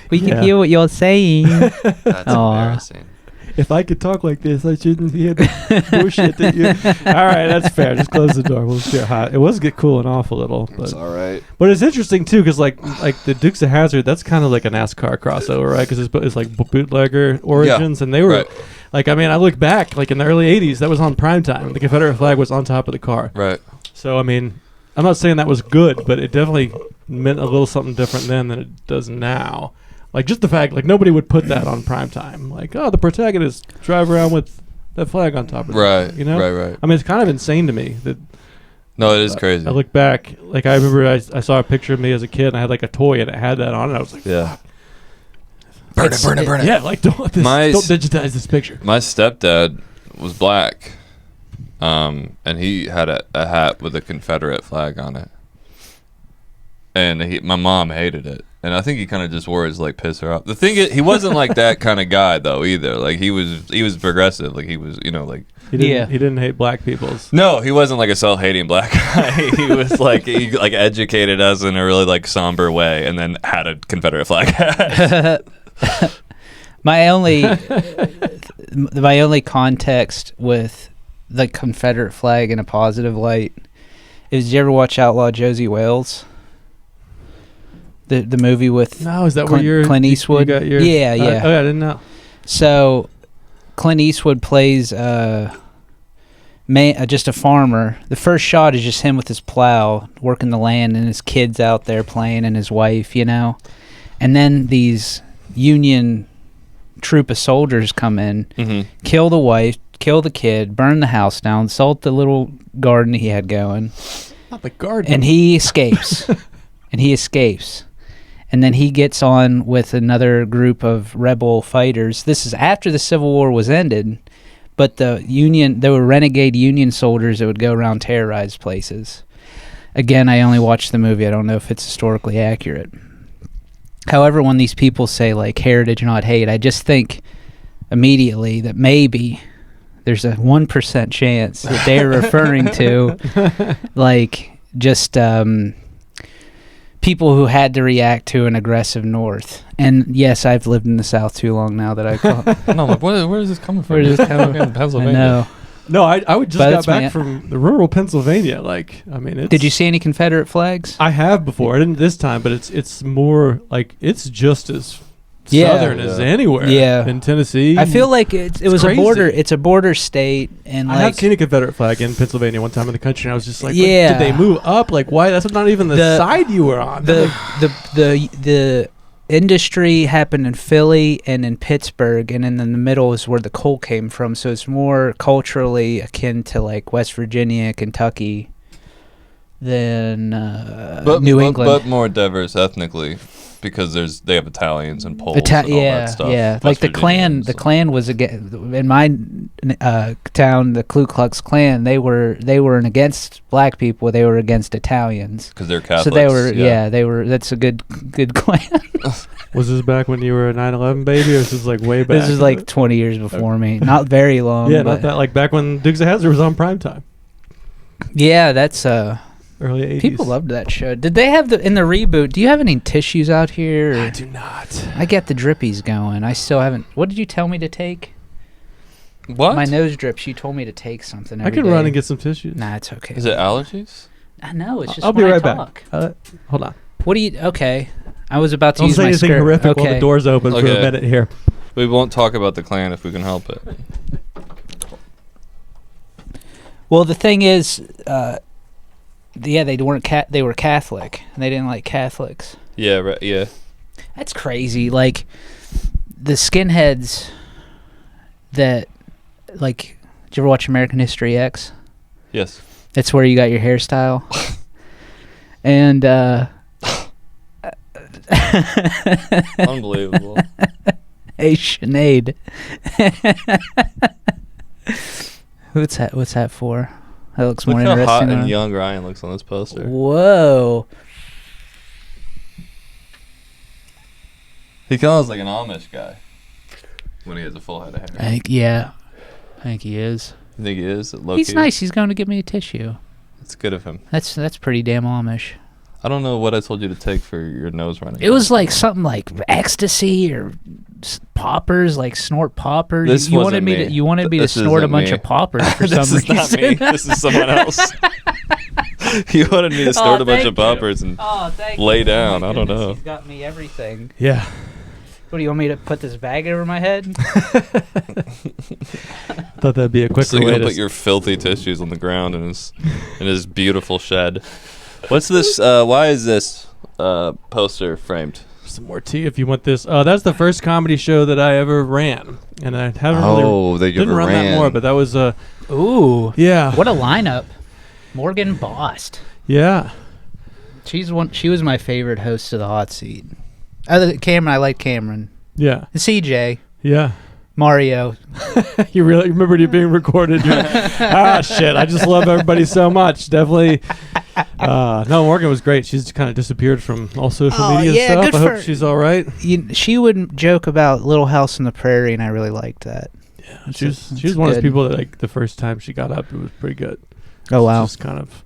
C: We can hear what you're saying.
A: That's embarrassing.
B: If I could talk like this, I shouldn't hear the bullshit that you... All right, that's fair. Just close the door. We'll get hot. It was get cooling off a little. But
A: It's all right.
B: But it's interesting, too, because like the Dukes of Hazzard, that's kind of like a NASCAR crossover, right? Because it's like bootlegger origins. And they were...
A: Right.
B: Like, I mean, I look back, like in the early 80s, that was on primetime. The Confederate flag was on top of the car.
A: Right.
B: So, I mean, I'm not saying that was good, but it definitely meant a little something different then than it does now. Like, just the fact, like, nobody would put that on primetime. Like, oh, the protagonist drive around with that flag on top of it.
A: Right.
B: You know?
A: Right.
B: I mean, it's kind of insane to me that...
A: No, it is crazy.
B: I look back, like, I remember I saw a picture of me as a kid, and I had, like, a toy, and it had that on it. I was like,
A: yeah.
B: fuck.
A: Burn it.
B: Yeah, like, don't digitize this picture.
A: My stepdad was black, and he had a hat with a Confederate flag on it, and my mom hated it, and I think he kind of just wore it to like piss her off. The thing is, he wasn't like that kind of guy though either. Like he was progressive. Like he was, like.
B: He didn't hate black people's.
A: No, he wasn't like a self-hating black guy. He was like he like educated us in a really like somber way, and then had a Confederate flag hat.
C: My only context with the Confederate flag in a positive light is, did you ever watch Outlaw Josie Wales? The movie with
B: Is that where
C: Clint Eastwood?
B: You got your,
C: yeah.
B: I didn't know.
C: So Clint Eastwood plays just a farmer. The first shot is just him with his plow working the land, and his kids out there playing, and his wife, and then these Union troop of soldiers come in, kill the wife, kill the kid, burn the house down, salt the little garden he had going.
B: Not the garden.
C: And he escapes. And then he gets on with another group of rebel fighters. This is after the Civil War was ended, but there were renegade Union soldiers that would go around terrorize places. Again, I only watched the movie. I don't know if it's historically accurate. However, when these people say, like, heritage, not hate, I just think immediately that maybe there's a 1% chance that they're referring to, like, just people who had to react to an aggressive North. And, yes, I've lived in the South too long now that I call
A: No, like, where is this coming from?
C: Where is this coming from?
A: Pennsylvania.
C: I know.
B: No, I would just got back from the rural Pennsylvania. Like, I mean,
C: did you see any Confederate flags?
B: I have before. I didn't this time, but it's more like it's just as southern as anywhere.
C: Yeah.
B: In Tennessee,
C: I feel like it was
B: crazy.
C: a border. It's a border state, and
B: I have seen a Confederate flag in Pennsylvania one time in the country, and I was just like,
C: yeah.
B: did they move up? Like, why? That's not even the side you were on.
C: The industry happened in Philly and in Pittsburgh, and then in the middle is where the coal came from. So it's more culturally akin to like West Virginia, Kentucky than New England.
A: But more diverse ethnically, because they have Italians and Poles and all that stuff.
C: Yeah,
A: West
C: like the
A: Virginians.
C: Klan. The Klan was in my town. The Ku Klux Klan. They weren't against black people. They were against Italians.
A: Because they're Catholics.
C: So they were. Yeah, they were. That's a good Klan.
B: Was this back when you were a 9/11 baby, or is this like way back?
C: This is like 20 years before me. Not very long.
B: Yeah,
C: but
B: not that. Like back when Dukes of Hazzard was on primetime.
C: Yeah, that's
B: Early 80s.
C: people loved that show. Did they have in the reboot? Do you have any tissues out here?
B: I do not.
C: I get the drippies going. I still haven't. What did you tell me to take?
A: What?
C: My nose drips. You told me to take something.
B: I
C: Every
B: can
C: day.
B: run and get some tissues.
C: Nah, it's okay.
A: Is it allergies?
C: I know. It's just.
B: I'll be
C: when I
B: right
C: talk.
B: back. Hold on.
C: What do you? Okay. I was about to
B: Don't
C: use
B: say
C: my
B: anything
C: skirt.
B: horrific while
C: Okay.
B: the door's open for a
A: Okay.
B: minute here.
A: We won't talk about the Klan if we can help it.
C: Well, the thing is, they weren't they were Catholic, and they didn't like Catholics.
A: Yeah, right. Yeah.
C: That's crazy. Like the skinheads that, like, did you ever watch American History X?
A: Yes.
C: That's where you got your hairstyle. And
A: Unbelievable.
C: hey, Sinead. What's that for? That looks
A: Look
C: more
A: how
C: interesting.
A: hot and
C: than-
A: young Ryan looks on this poster.
C: Whoa.
A: He kind of looks like an Amish guy when he has a full head of hair.
C: I think he is.
A: You think he is?
C: He's nice. He's going to give me a tissue.
A: It's good of him.
C: That's pretty damn Amish.
A: I don't know what I told you to take for your nose running.
C: It was like something like ecstasy or poppers, like snort poppers.
A: This
C: you
A: wasn't
C: wanted me
A: me.
C: to you wanted me to
A: This
C: snort a
A: isn't
C: bunch
A: me.
C: of poppers for
A: This
C: some
A: is not
C: reason.
A: me. This is someone else. You wanted me to snort a bunch
C: thank
A: of poppers and
C: Oh, thank
A: lay
C: you.
A: down.
C: Oh my
A: I don't
C: goodness,
A: know.
C: He's got me everything.
B: Yeah.
C: What do you want me to put this bag over my head?
B: Thought that'd be a quicker
A: So you're
B: way
A: gonna
B: to.
A: put your filthy tissues on the ground in his beautiful shed. What's this? Why is this poster framed?
B: Some more tea if you want this. That's the first comedy show that I ever ran, and I haven't really
A: That you
B: didn't
A: ever
B: run
A: ran.
B: that more, but that was
C: Ooh.
B: yeah.
C: What a lineup. Morgan Bost.
B: Yeah.
C: She was my favorite host of the hot seat. Other than Cameron, I like Cameron.
B: Yeah.
C: And CJ.
B: Yeah.
C: Mario.
B: You really remembered you being recorded. You're like, shit. I just love everybody so much. Definitely. No, Morgan was great. She's kind of disappeared from all social media
C: yeah,
B: stuff.
C: good
B: I
C: for
B: hope
C: her.
B: she's all right.
C: She would joke about Little House on the Prairie, and I really liked that.
B: Yeah, she was one of those people that, like, the first time she got up, it was pretty good.
C: Oh, wow.
B: Just kind of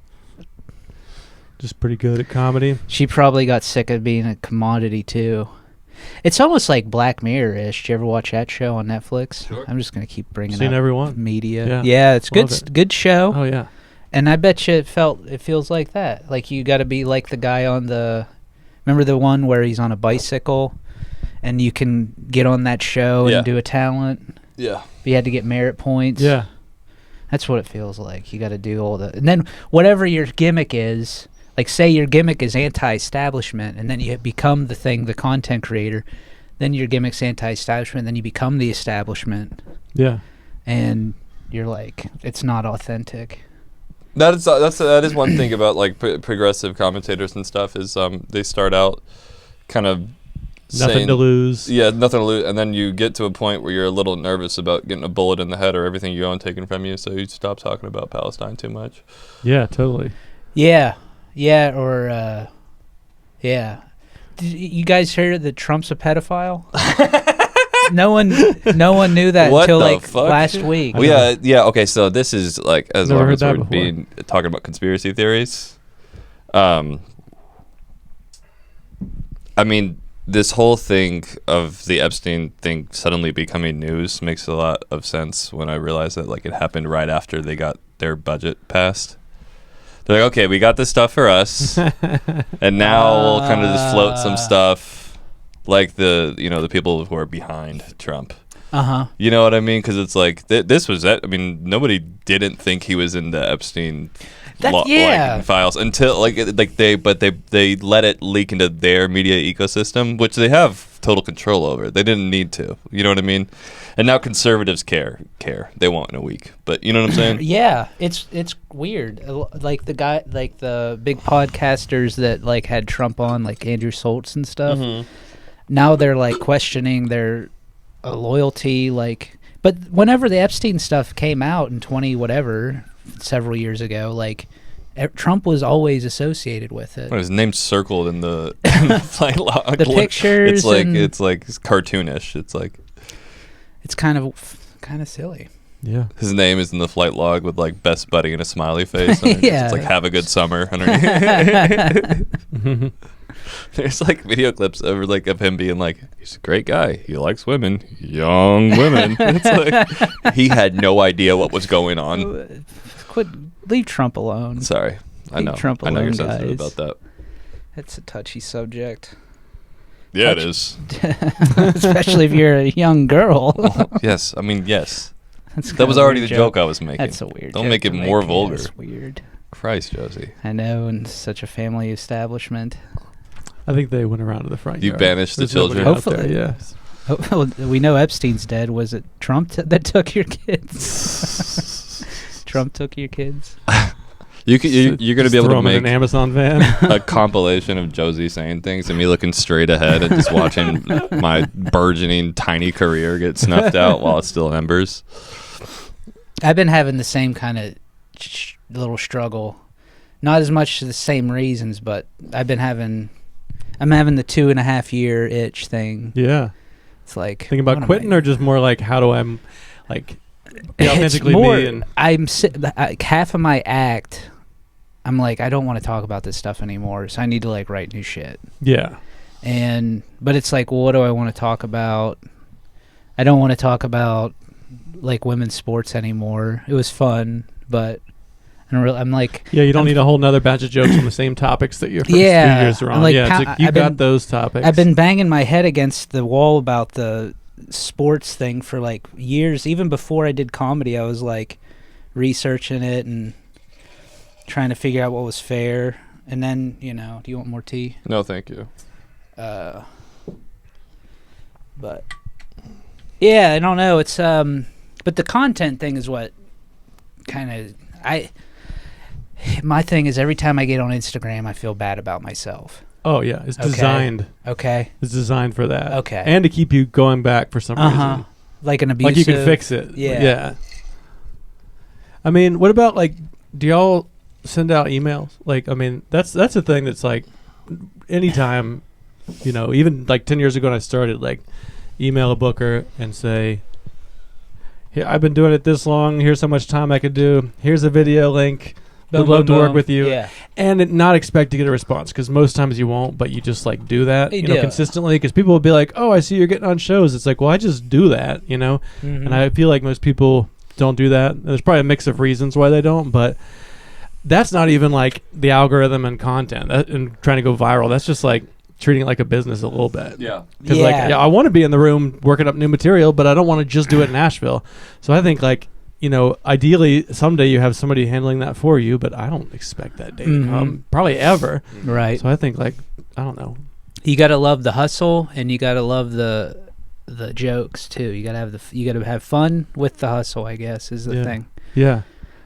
B: just pretty good at comedy.
C: She probably got sick of being a commodity, too. It's almost like Black Mirror-ish. Did you ever watch that show on Netflix?
A: Sure.
C: I'm just going to keep bringing
B: Seen
C: up
B: everyone.
C: media.
B: Yeah.
C: It's good.
B: Love it.
C: Good show.
B: Oh yeah.
C: And I bet you it feels like that. Like you got to be like the guy on remember the one where he's on a bicycle and you can get on that show
A: Yeah.
C: and do a talent.
A: Yeah.
C: But you had to get merit points.
B: Yeah.
C: That's what it feels like. You got to do all and then whatever your gimmick is, like say your gimmick is anti-establishment and then you become the content creator, then your gimmick's anti-establishment, then you become the establishment
B: Yeah.
C: and you're like, it's not authentic.
A: That is one thing about like progressive commentators and stuff is they start out kind of
B: Nothing
A: saying,
B: to lose.
A: Yeah, nothing to lose, and then you get to a point where you're a little nervous about getting a bullet in the head or everything you own taken from you, so you stop talking about Palestine too much.
B: Yeah, totally.
C: Yeah. Did you guys hear that Trump's a pedophile? No one knew that
A: What
C: until
A: the
C: like
A: fuck?
C: last week.
A: Well, yeah. Okay, so this is like as
B: Never
A: long
B: heard
A: as
B: that
A: we're
B: before.
A: talking about conspiracy theories. I mean, this whole thing of the Epstein thing suddenly becoming news makes a lot of sense when I realized that like it happened right after they got their budget passed. They're like, okay, we got this stuff for us, and now we'll kind of just float some stuff, like the people who are behind Trump. You know what I mean? Because it's like this was that. I mean, nobody didn't think he was in the Epstein
C: Yeah.
A: files until they let it leak into their media ecosystem, which they have total control over. They didn't need to. You know what I mean? And now conservatives care. They won't in a week. But you know what I'm saying?
C: Yeah, it's weird. Like the big podcasters that like had Trump on, like Andrew Schultz and stuff.
A: Mm-hmm.
C: Now they're like questioning their loyalty. Like, but whenever the Epstein stuff came out in 20 whatever several years ago, like Trump was always associated with it.
A: Well, his name's circled in the flight log.
C: The pictures.
A: It's like cartoonish. It's like.
C: It's kind of silly.
B: Yeah.
A: His name is in the flight log with like best buddy and a smiley face.
C: Yeah.
A: It's like have a good summer underneath. There's like video clips of him being like, he's a great guy. He likes women, young women. It's like he had no idea what was going on.
C: Leave Trump alone.
A: Sorry, I know.
C: Trump
A: I know you're
C: alone,
A: sensitive
C: guys.
A: about that.
C: It's a touchy subject.
A: Yeah, it is.
C: Especially if you're a young girl.
A: Yes, I mean yes.
C: That's
A: That was
C: kinda
A: already
C: weird
A: the joke I was making.
C: That's a weird.
A: Don't
C: joke
A: make it
C: to
A: more
C: Yeah,
A: vulgar.
C: it's weird.
A: Christ, Josie.
C: I know, and such a family establishment.
B: I think they went around to the front
A: You
B: yard.
A: banished the
B: There's nobody
A: children?
B: out there,
C: Hopefully.
B: yes.
C: Oh, we know Epstein's dead. Was it Trump that took your kids? Trump took your kids.
A: You're going to
B: Just
A: be able
B: throw
A: to
B: 'em in
A: make
B: an Amazon van.
A: a compilation of Josie saying things and me looking straight ahead and just watching my burgeoning tiny career get snuffed out while it's still in embers.
C: I've been having the same kind of little struggle. Not as much the same reasons, but I'm having the 2.5 year itch thing.
B: Yeah.
C: It's like
B: Thinking about
C: what am
B: quitting,
C: I-
B: or just more like how do I, like, be
C: It's
B: authentically
C: more,
B: me? And
C: like half of my act, I'm like, I don't want to talk about this stuff anymore, so I need to like write new shit.
B: yeah,
C: But it's like, well, what do I want to talk about? I don't want to talk about like women's sports anymore. It was fun, but I'm like,
B: yeah. You don't need a whole nother batch of jokes on the same topics that your first
C: Yeah,
B: few years are
C: I'm
B: on.
C: like,
B: Yeah, it's like you
C: I've
B: got
C: been-
B: those topics.
C: I've been banging my head against the wall about the sports thing for like years. Even before I did comedy, I was like researching it and trying to figure out what was fair. And then, do you want more tea?
A: No, thank you.
C: But yeah, I don't know. It's but the content thing is what kind of my thing is every time I get on Instagram, I feel bad about myself.
B: Oh yeah, it's
C: Okay.
B: designed.
C: Okay.
B: It's designed for that.
C: Okay.
B: and to keep you going back for some reason.
C: Like an abusive.
B: Like you can fix it.
C: Yeah.
B: Yeah. I mean, what about like? Do y'all send out emails? Like, I mean, that's a thing that's like, anytime, even like 10 years ago when I started, like, email a booker and say, "Here, I've been doing it this long. Here's how much time I could do. Here's a video link.
C: Boom,
B: Would love
C: boom,
B: to work
C: boom.
B: with you."
C: Yeah.
B: And not expect to get a response, because most times you won't, but you just like do that,
C: You do.
B: consistently, because people will be like, "Oh, I see you're getting on shows." It's like, well, I just do that,
C: Mhm.
B: and I feel like most people don't do that. There's probably a mix of reasons why they don't, but that's not even like the algorithm and content and trying to go viral. That's just like treating it like a business a little bit.
A: Yeah.
B: Because
C: Yeah.
B: I want to be in the room working up new material, but I don't want to just do it in Nashville. So I think like, ideally someday you have somebody handling that for you, but I don't expect that day to come probably ever.
C: Right.
B: So I think like, I don't know.
C: You gotta love the hustle, and you gotta love the jokes too. You gotta have fun with the hustle, I guess, is the
B: Yeah.
C: thing.
B: Yeah.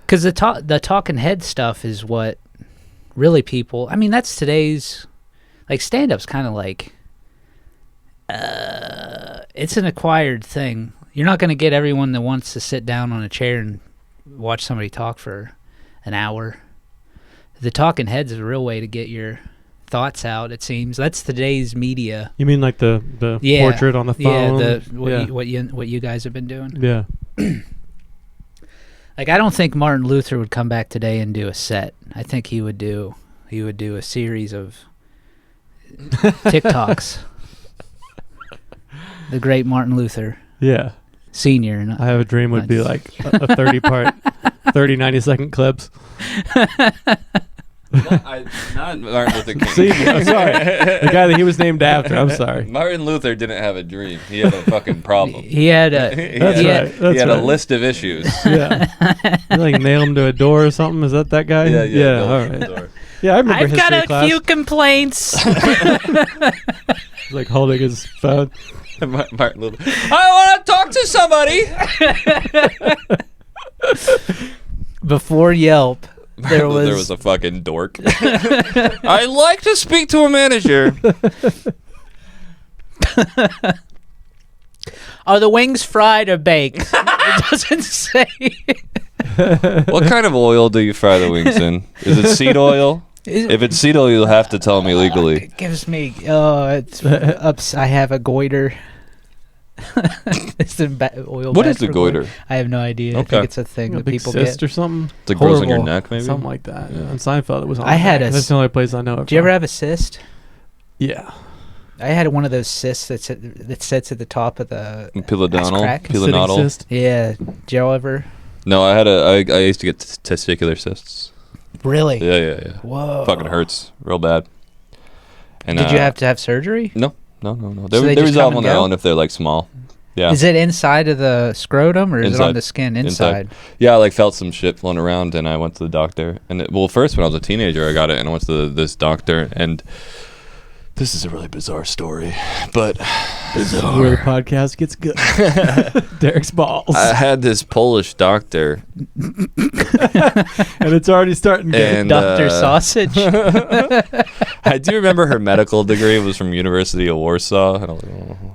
C: Because the talking head stuff is what really people. I mean, that's today's like stand up's kind of like it's an acquired thing. You're not gonna get everyone that wants to sit down on a chair and watch somebody talk for an hour. The talking heads is a real way to get your thoughts out. It seems that's today's media.
B: You mean like the
C: Yeah.
B: portrait on the phone?
C: Yeah,
B: Yeah.
C: what you guys have been doing.
B: Yeah.
C: Like, I don't think Martin Luther would come back today and do a set. I think he would do a series of TikToks. The great Martin Luther
B: Yeah.
C: Senior.
B: I have a dream would be like a 30 part, 30 90-second clips.
A: Not Martin Luther King.
B: See, I'm sorry. The guy that he was named after. I'm sorry.
A: Martin Luther didn't have a dream. He had a fucking problem.
C: He had a.
B: That's
C: he
B: right.
C: had-
B: That's
A: he had
B: right.
A: a list of issues.
B: Yeah. You like nail him to a door or something? Is that guy?
A: Yeah.
B: All right. Yeah, I remember
C: I've
B: history
C: got a
B: class.
C: few complaints.
B: He's like holding his phone.
A: Martin Luther. I want to talk to somebody.
C: Before Yelp, there was
A: a fucking dork. I like to speak to a manager.
C: Are the wings fried or baked? It doesn't say.
A: What kind of oil do you fry the wings in? Is it seed oil? If it's seed oil, you'll have to tell me legally.
C: It gives me. It's ups. I have a goiter. It's the oil.
A: What
C: bad
A: is the
C: for
A: goiter?
C: I have no idea. I
A: Okay.
C: think it's a thing
B: A
C: that
B: big
C: people
B: cyst
C: get.
B: or something.
A: It grows on your
B: Horrible.
A: neck, maybe?
B: Something like that.
A: Yeah.
B: On Seinfeld, it was on.
C: I
B: my
C: had
B: neck.
C: a
B: That's the only place I know it.
C: Do you ever
B: from.
C: have a cyst?
B: Yeah.
C: I had one of those cysts that sits at the top of the
A: Pilodontal?
C: crack.
B: Sitting
A: Pilonodal?
B: cyst.
C: Yeah. Did y'all ever?
A: No, I used to get testicular cysts.
C: Really?
A: Yeah.
C: Whoa.
A: Fucking hurts real bad. And
C: Did you have to have surgery?
A: No.
C: So
A: They
C: they just
A: resolve
C: come
A: on
C: and
A: their
C: go?
A: own if they're like small. Yeah.
C: Is it inside of the scrotum or is it on
A: Inside.
C: the skin inside?
A: Yeah, I like felt some shit floating around, and I went to the doctor. And first when I was a teenager, I got it, and I went to this doctor, and this is a really bizarre story, but
B: This is where the podcast gets good. Derek's balls.
A: I had this Polish doctor,
B: And it's already starting good.
A: and
C: Dr. Sausage?
A: I do remember her medical degree was from University of Warsaw. I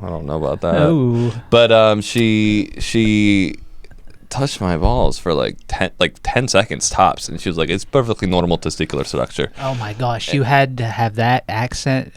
A: don't know about that.
C: Oh.
A: But she touched my balls for like 10 seconds tops, and she was like, "It's perfectly normal testicular structure."
C: Oh my gosh, you had to have that accent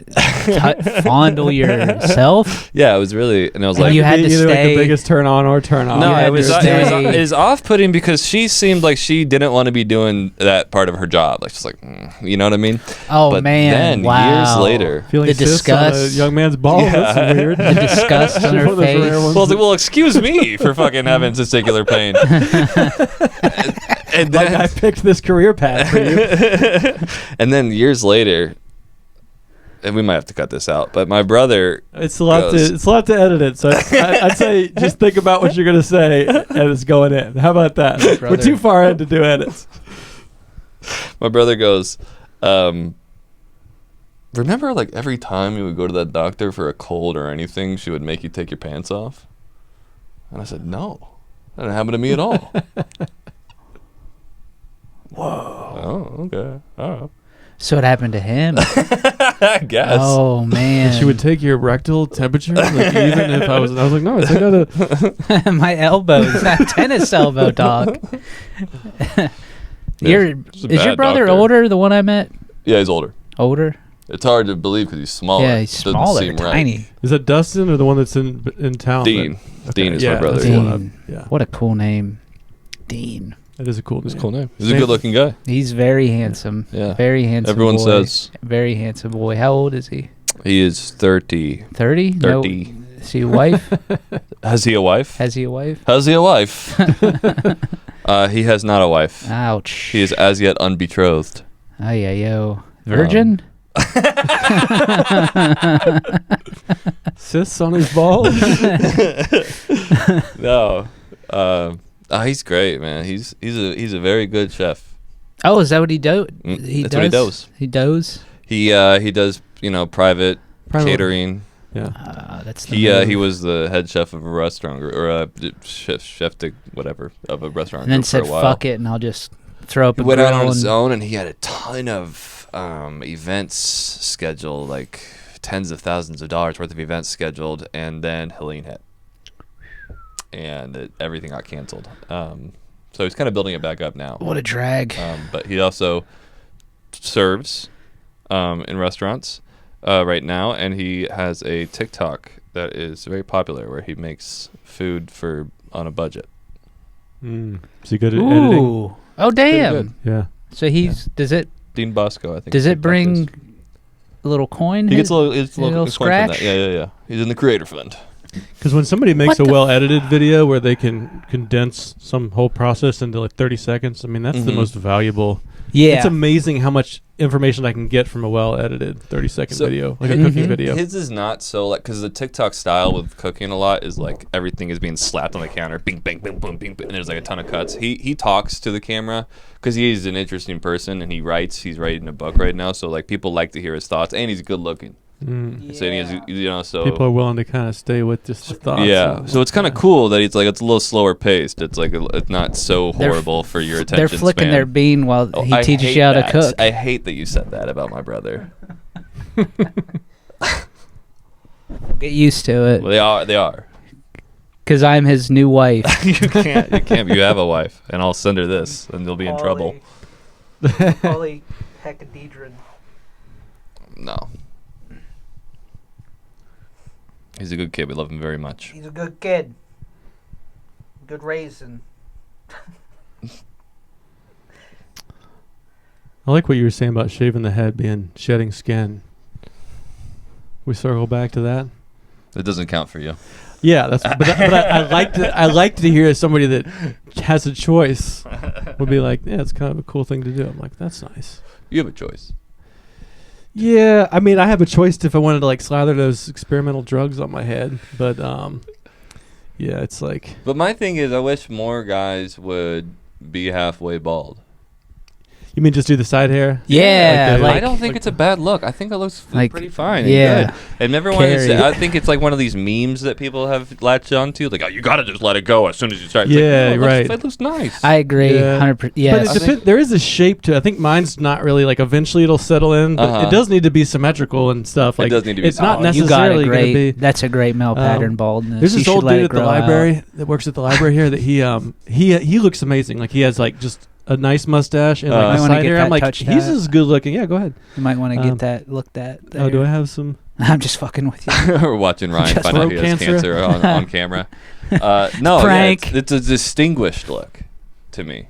C: fondle yourself?
A: Yeah, it was really, and I was
C: And
A: like,
C: you had to
B: either like
C: stay-
B: the biggest turn on or turn off.
A: No,
C: You had
A: it was
C: to stay-
A: it was off-putting because she seemed like she didn't want to be doing that part of her job. Like she's like, you know what I mean?
C: Oh
A: But
C: man,
A: then
C: wow.
A: years later,
B: Feeling
C: the
B: cysts on a
C: disgust.
B: young man's balls.
A: Yeah.
B: That's weird.
C: The disgust on
B: One
C: her
B: of those rare
C: face.
B: ones
A: well, I was like, well, excuse me for fucking having testicular pain. and
B: Like, I
A: then,
B: picked this career path for you.
A: and then years later, and we might have to cut this out, but my brother,
B: It's a lot
A: goes-
B: to edit it. So I'd say just think about what you're gonna say and it's going in. How about that? We're
C: Brother.
B: too far in to do edits.
A: my brother goes, remember like every time you would go to that doctor for a cold or anything, she would make you take your pants off? And I said, no, that didn't happen to me at all. Whoa. Oh, okay. Oh.
C: So it happened to him.
A: I guess.
C: Oh man.
B: She would take your rectal temperature, like, even if I was like, no, it's like no.
C: My elbows, that tennis elbow, dog.
A: It's a
C: Is your
A: bad
C: brother
A: doctor.
C: older? The one I met,
A: Yeah, he's older.
C: older.
A: It's hard to believe because he's smaller.
C: Yeah, he's
A: Doesn't
C: smaller,
A: seem right.
C: tiny.
B: Is that Dustin or the one that's in town?
A: Dean. Dean is my
B: yeah,
A: brother.
B: that's the one
C: Dean.
B: yeah,
C: What a cool name, Dean.
B: that is a cool.
A: It's a
B: name.
A: cool name. He's a
B: Same-
A: good-looking guy.
C: He's very handsome.
A: Yeah.
C: Very handsome.
A: Everyone
C: boy.
A: says
C: Very handsome boy. How old is he?
A: he is 30.
C: 30?
A: 30.
C: No. Is he a wife?
A: Has he a wife?
C: Has he a wife?
A: Has he a wife? He has not a wife.
C: Ouch.
A: He is as yet unbetrothed.
C: Ay, ay, yo. Virgin?
B: Cysts on his balls.
A: No. He's great, man. He's a very good chef.
C: Oh, is that what he do?
A: That's what he does.
C: He does?
A: He does, private catering.
B: Yeah.
C: That's the
A: He
C: move.
A: was the head chef of a restaurant or a chef to whatever of a restaurant
C: And then
A: group
C: said,
A: for a while.
C: fuck it, and I'll just throw up
A: He
C: a
A: went out
C: grill
A: on his
C: and-
A: own, and he had a ton of events scheduled, like tens of thousands of dollars worth of events scheduled, and then Helene hit, and everything got canceled. So he's kind of building it back up now.
C: What a drag.
A: But he also serves in restaurants right now, and he has a TikTok that is very popular where he makes food on a budget.
B: Is he good at editing?
C: Ooh. Oh,
A: Pretty
C: damn.
A: good.
B: Yeah.
C: So does it
A: Dean Bosco, I think.
C: does
A: his
C: it
A: TikTok
C: bring
A: is.
C: a little coin?
A: He gets a little,
C: little
A: coin from
C: scratch?
A: that. Yeah. He's in the creator fund.
B: Because when somebody makes
C: What
B: a
C: the
B: well-edited video where they can condense some whole process into like 30 seconds, I mean, that's the most valuable.
C: Yeah.
B: It's amazing how much information I can get from a well-edited 30-second video, like a cooking video.
A: His is not so like, because the TikTok style with cooking a lot is like everything is being slapped on the counter, bing, bang, boom, boom, bing, and there's like a ton of cuts. He talks to the camera because he's an interesting person and he writes. He's writing a book right now, so like people like to hear his thoughts, and he's good looking. So he has, so
B: people are willing to kind of stay with just the thoughts.
A: Yeah, so it's kind of cool that it's a little slower paced. It's like it's not so horrible for your attention.
C: They're flicking
A: span.
C: their bean while he teaches you how to cook.
A: I hate that you said that about my brother.
C: Get used to it.
A: Well, they are.
C: Because I'm his new wife.
A: You can't. You have a wife, and I'll send her this, and you'll be in trouble.
C: Holy hecadedron.
A: No. He's a good kid. We love him very much.
C: He's a good kid. Good raising.
B: I like what you were saying about shaving the head being shedding skin. We circle back to that.
A: It doesn't count for you.
B: Yeah, but I like to hear somebody that has a choice would be like, yeah, it's kind of a cool thing to do. I'm like, that's nice.
A: You have a choice.
B: Yeah, I mean, I have a choice if I wanted to like slather those experimental drugs on my head, but yeah, it's like.
A: But my thing is, I wish more guys would be halfway bald.
B: You mean just do the side hair?
C: Yeah,
B: Like
A: I don't think it's a bad look. I think it looks pretty fine.
C: Yeah.
A: And good. And everyone is, I think it's like one of these memes that people have latched onto. Like, oh, you got to just let it go as soon as you start. It's
B: Yeah,
A: like,
B: right.
A: It looks nice.
C: I agree.
B: Yeah.
C: 100%. Yes.
B: But there is a shape to it. I think mine's not really like eventually it'll settle in, but it does need to be symmetrical and stuff. Like,
A: does need to be
B: it's not
C: you got
B: necessarily
C: a
B: going to
C: great.
B: be.
C: That's a great male pattern baldness.
B: There's
C: You
B: this
C: should
B: old
C: let
B: dude
C: it
B: at the
C: grow
B: library
C: out.
B: that works at the library here that he looks amazing. Like he has like just a nice mustache and like
C: Might
B: a
C: wanna
B: side
C: get
B: hair.
C: that
B: I'm like,
C: touched
B: he's
C: out.
B: as good looking. Yeah, go ahead.
C: You might want to get that looked at.
B: Oh, do I have some?
C: I'm just fucking with you.
A: We're watching Ryan
C: Just
A: find out he
B: throat
A: has
B: cancer.
A: cancer on camera. No,
C: Prank.
A: yeah, it's a distinguished look to me.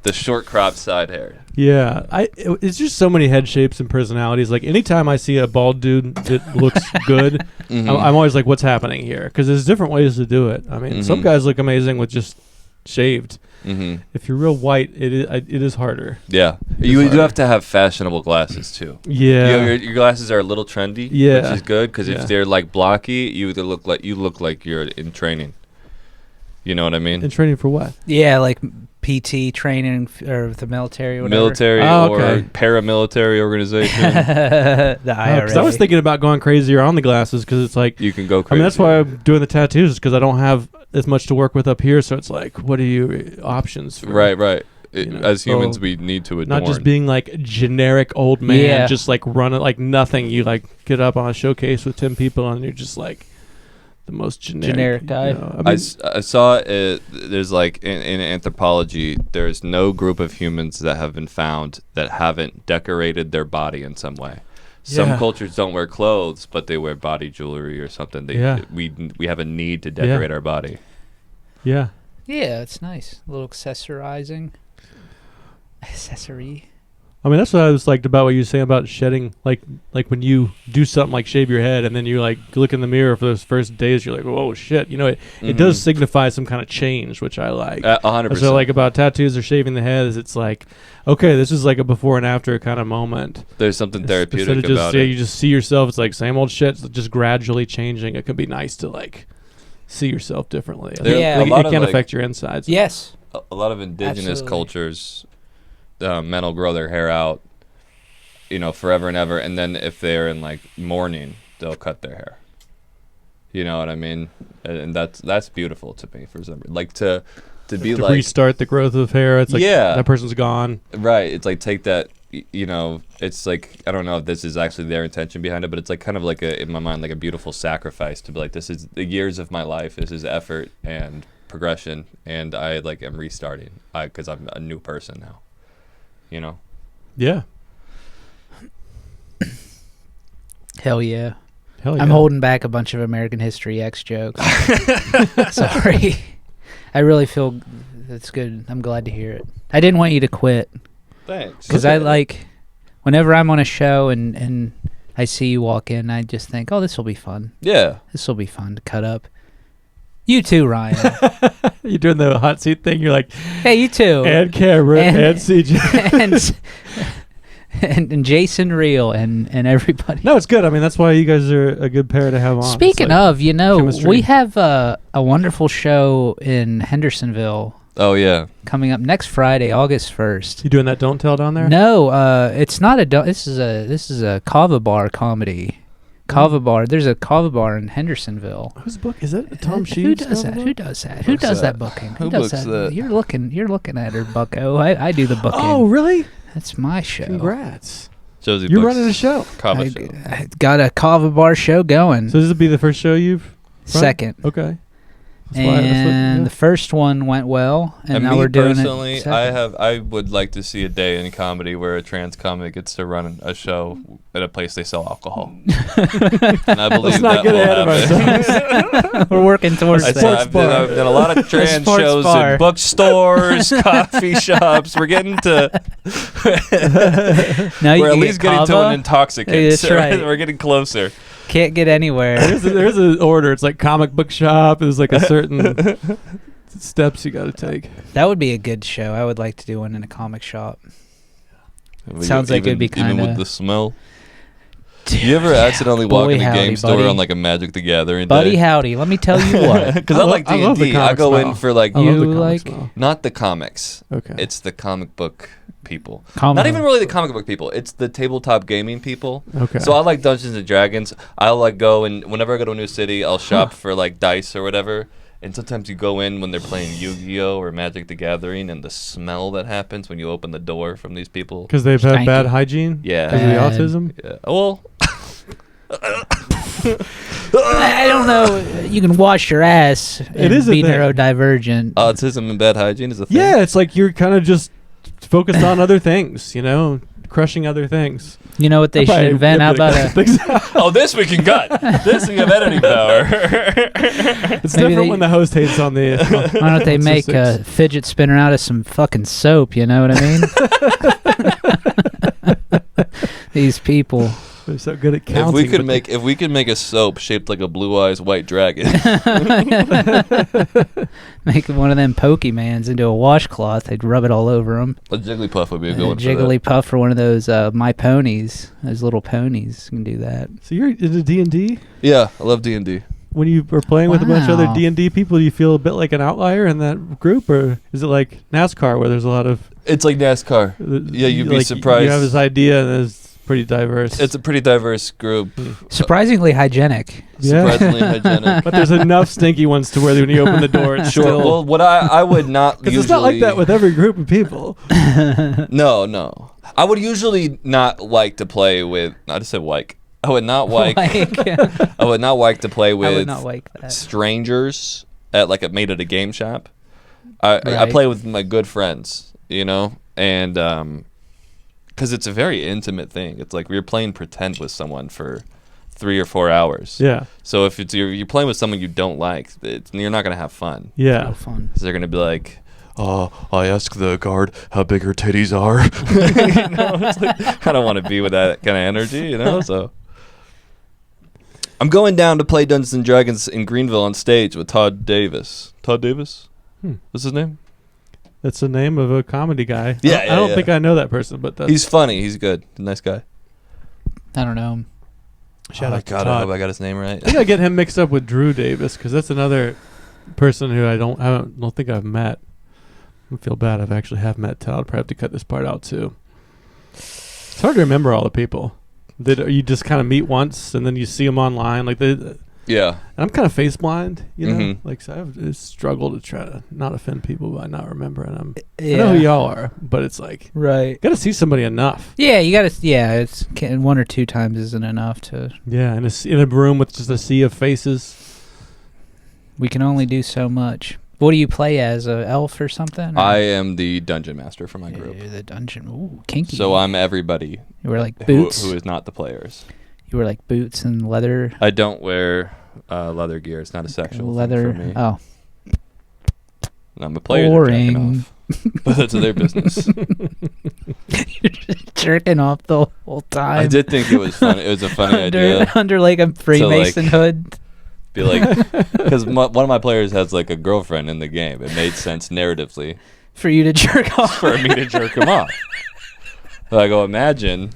A: The short cropped side hair.
B: Yeah, it's just so many head shapes and personalities. Like anytime I see a bald dude that looks good, I'm always like, what's happening here? Because there's different ways to do it. I mean, some guys look amazing with just shaved. If you're real white, it is harder.
A: Yeah, you do have to have fashionable glasses too.
B: Yeah,
A: your glasses are a little trendy.
B: Yeah.
A: Which is good because if they're like blocky, you either look like you're in training. You know what I mean?
B: in training for what?
C: Yeah, like PT training or the military or whatever.
A: Military
B: Oh,
A: or
B: okay.
A: paramilitary organization.
C: The IRA.
B: Because I was thinking about going crazier on the glasses because it's like,
A: You can go
B: I
A: crazy.
B: mean, that's why I'm doing the tattoos because I don't have as much to work with up here. So it's like, what are you options? For,
A: Right.
B: You know,
A: As humans,
B: so
A: we need to adorn.
B: Not just being like generic old man,
C: Yeah.
B: just like running like nothing. You like get up on a showcase with 10 people and you're just like the most generic
C: guy.
B: You know? I
A: I
B: mean,
A: saw it. There's like in anthropology, there's no group of humans that have been found that haven't decorated their body in some way. Some
B: Yeah.
A: cultures don't wear clothes, but they wear body jewelry or something. We have a need to decorate our body.
B: yeah.
C: Yeah, it's nice. A little accessorizing. Accessory.
B: I mean, that's what I was liked about what you were saying about shedding. Like when you do something like shave your head and then you like look in the mirror for those first days, you're like, whoa, shit. You know, it does signify some kind of change, which I like.
A: 100%.
B: That's what I like about tattoos or shaving the head is it's like, okay, this is like a before and after kind of moment.
A: There's something therapeutic
B: Instead of just
A: about it.
B: you just see yourself, it's like same old shit, just gradually changing. It could be nice to like see yourself differently.
C: Yeah.
B: Like,
A: A lot
B: it
A: of,
B: can
A: like-
B: affect your insides.
C: Yes.
A: A lot of indigenous
C: Absolutely.
A: cultures, men will grow their hair out, forever and ever, and then if they're in like mourning, they'll cut their hair. You know what I mean? And that's beautiful to me for some reason. Like to be
B: To
A: like
B: restart the growth of hair. It's like
A: Yeah.
B: that person's gone.
A: right. It's like take that. It's like I don't know if this is actually their intention behind it, but it's like kind of like in my mind like a beautiful sacrifice to be like this is the years of my life. This is effort and progression, and I like am restarting because I'm a new person now. You know.
B: Yeah.
C: Hell yeah.
B: Hell yeah.
C: I'm holding back a bunch of American History X jokes. Sorry. I really feel that's good. I'm glad to hear it. I didn't want you to quit
A: Thanks.
C: because I like whenever I'm on a show and I see you walk in, I just think, oh, this will be fun.
A: Yeah.
C: This will be fun to cut up. You too, Ryan.
B: You're doing the hot seat thing. You're like,
C: Hey, you too.
B: and Cameron and CJ.
C: and Jason Reel and everybody.
B: No, it's good. I mean, that's why you guys are a good pair to have on.
C: Speaking
B: It's like
C: of,
B: chemistry.
C: we have a wonderful show in Hendersonville
A: Oh yeah.
C: coming up next Friday, August 1st.
B: You doing that Don't Tell down there?
C: No, it's not a. This is a Kava Bar comedy. Kava Bar. There's a Kava Bar in Hendersonville.
B: Whose book is it? Tom Sheets?
C: Who does that? Who does that? Who does that booking? Who does
A: books that?
C: You're looking at her, Bucko. I do the booking.
B: Oh, really?
C: That's my show.
B: Congrats.
A: Josie
B: You're
A: books
B: running a show.
A: Kava show.
C: I got a Kava Bar show going.
B: So this will be the first show you've run?
C: Second.
B: Okay.
C: And the first one went well, and now
A: me
C: we're doing
A: personally,
C: it. Second.
A: I would like to see a day in comedy where a trans comic gets to run a show at a place they sell alcohol. And I believe
B: Let's not
A: that
B: get
A: will
B: ahead of
A: happen.
B: ourselves.
C: We're working towards
A: I
C: that.
A: said, I've done a lot of trans
C: sports
A: shows
C: bar.
A: in bookstores, coffee shops. We're getting to
C: Now you
A: we're at
C: can
A: least
C: get
A: getting to
C: kava.
A: an intoxicant.
C: Hey, that's right.
A: We're getting closer.
C: Can't get anywhere.
B: There's an order. It's like comic book shop. There's like a certain steps you got to take.
C: That would be a good show. I would like to do one in a comic shop.
A: But
C: Sounds like it'd be
A: even
C: kinda-
A: with the smell. You ever accidentally walk
C: Boy,
A: in a
C: howdy,
A: game store
C: buddy.
A: on like a Magic the Gathering
C: Buddy
A: day?
C: howdy, let me tell you what.
A: Because
B: I
A: I like
B: lo- I love the
A: D&D. I
B: comic
A: go
B: smell.
A: in for like
B: I love the
C: You
B: comic
C: like-
B: smell.
A: not the comics.
B: Okay.
A: It's the comic book people.
C: Comic
A: Not even
C: book.
A: really the comic book people. It's the tabletop gaming people.
B: Okay.
A: So I like Dungeons and Dragons. I'll like go and whenever I go to a new city, I'll shop for like dice or whatever. And sometimes you go in when they're playing Yu-Gi-Oh or Magic the Gathering, and the smell that happens when you open the door from these people.
B: Because they've had
C: Thank
B: bad
C: you.
B: hygiene.
A: Yeah.
B: Because of
C: Bad.
B: the autism.
A: Yeah. Well,
C: I don't know. You can wash your ass and
B: is a
C: be
B: thing.
C: neurodivergent.
A: autism and bad hygiene is a thing.
B: Yeah, it's like you're kind of just focused on other things, crushing other things.
C: You know what they should invent? How about a
A: Oh, this we can cut. This we have editing power.
B: It's
C: Maybe
B: different
C: they-
B: when the host hates on the.
C: why don't they make a
B: statistics.
C: fidget spinner out of some fucking soap? You know what I mean? These people.
B: They're so good at counting.
A: If we could make a soap shaped like a blue eyes white dragon.
C: Make one of them Pokemans into a washcloth. They'd rub it all over them.
A: A Jigglypuff would be a good one for that.
C: Jigglypuff for one of those My Ponies. Those little ponies can do that.
B: So you're into D&D?
A: Yeah, I love D&D.
B: When you are playing with a bunch of other
C: Wow.
B: D&D people, do you feel a bit like an outlier in that group, or is it like NASCAR where there's a lot of?
A: It's like NASCAR. Yeah, you'd be surprised.
B: You have this idea, and it's pretty diverse.
A: It's a pretty diverse group.
C: Surprisingly hygienic.
B: Yeah.
A: Surprisingly hygienic.
B: But there's enough stinky ones to where when you open the door, it's
A: Sure.
B: still.
A: Well, what I would not
B: Because
A: usually.
B: it's not like that with every group of people.
A: No. I would usually not like to play with. I just said like. I would not like. I would not like to play
C: I would
A: with
C: not like that.
A: strangers at like made at a game shop. I
C: Right.
A: play with my good friends, and because it's a very intimate thing. It's like we're playing pretend with someone for 3 or 4 hours.
B: Yeah.
A: So if you're playing with someone you don't like, you're not gonna have fun.
B: Yeah.
C: No fun.
A: 'Cause they're gonna be like, "Oh, I asked the guard how big her titties are." It's like, I don't want to be with that kind of energy, So I'm going down to play Dungeons and Dragons in Greenville on stage with Todd Davis. Todd Davis? What's his name?
B: That's the name of a comedy guy.
A: Yeah,
B: I don't
A: yeah.
B: think I know that person, but that's
A: He's funny. He's good. Nice guy.
C: I don't know.
B: shout
A: Oh,
B: out to
A: God, I
B: Todd.
A: hope I got his name right.
B: I think I get him mixed up with Drew Davis because that's another person who I don't think I've met. I feel bad. I've actually have met Todd. I'll probably have to cut this part out too. It's hard to remember all the people. That you just kind of meet once and then you see them online.
A: Yeah.
B: And I'm kind of face blind,
A: Mhm.
B: Like so I've struggled to try to not offend people by not remembering them.
C: Yeah.
B: I know who y'all are, but it's like
C: Right.
B: got to see somebody enough.
C: Yeah, you gotta. Yeah, it's one or two times isn't enough to.
B: Yeah, in a room with just a sea of faces.
C: We can only do so much. What do you play as, a elf or something? Or?
A: I am the dungeon master for my group.
C: You're the dungeon. Ooh, kinky.
A: So I'm everybody
C: You were like
A: who
C: boots.
A: is not the players.
C: You were like boots and leather.
A: I don't wear leather gear. It's not a sexual
C: Leather.
A: thing for me.
C: Oh,
A: I'm a player. They're jacking
C: boring.
A: off. But that's their business.
C: You're just jerking off the whole time.
A: I did think it was funny. It was a funny idea.
C: under like a Freemason hood.
A: Be like, because one of my players has like a girlfriend in the game. It made sense narratively
C: For you to jerk off.
A: for me to jerk him off. So I go, imagine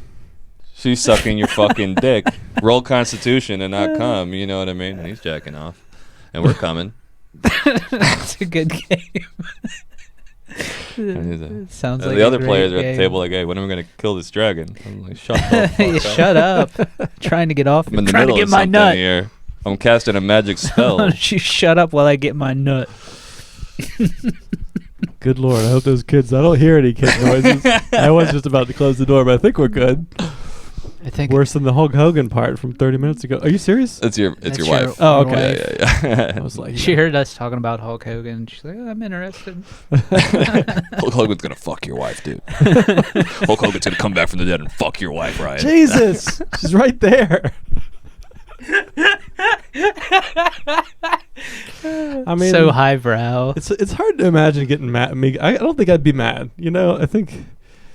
A: she's sucking your fucking dick. Roll Constitution and not come. You know what I mean? And he's jacking off, and we're coming.
C: It's a good game. Sounds like
A: the other
C: a
A: players
C: great
A: are at the
C: game.
A: table like, hey, when are we gonna kill this dragon? I'm like, shut the fuck up.
C: Shut up. Trying to get off.
A: I'm in the
C: Trying to
A: middle
C: get
A: of
C: my
A: something
C: nut.
A: here. I'm casting a magic
C: Why
A: spell.
C: don't you shut up while I get my nut?
B: Good Lord, I hope those kids. I don't hear any kid noises. I was just about to close the door, but I think we're good.
C: I think
B: Worse than the Hulk Hogan part from 30 minutes ago. Are you serious?
A: It's your
C: That's
A: wife.
C: your
B: Oh,
C: wife.
B: okay.
A: Yeah.
B: I was like,
C: She heard us talking about Hulk Hogan. She's like, oh, I'm interested.
A: Hulk Hogan's gonna fuck your wife, dude. Hulk Hogan's gonna come back from the dead and fuck your wife, Ryan.
B: Jesus, she's right there. I mean,
C: So highbrow.
B: it's hard to imagine getting mad at me. I don't think I'd be mad. You know, I think.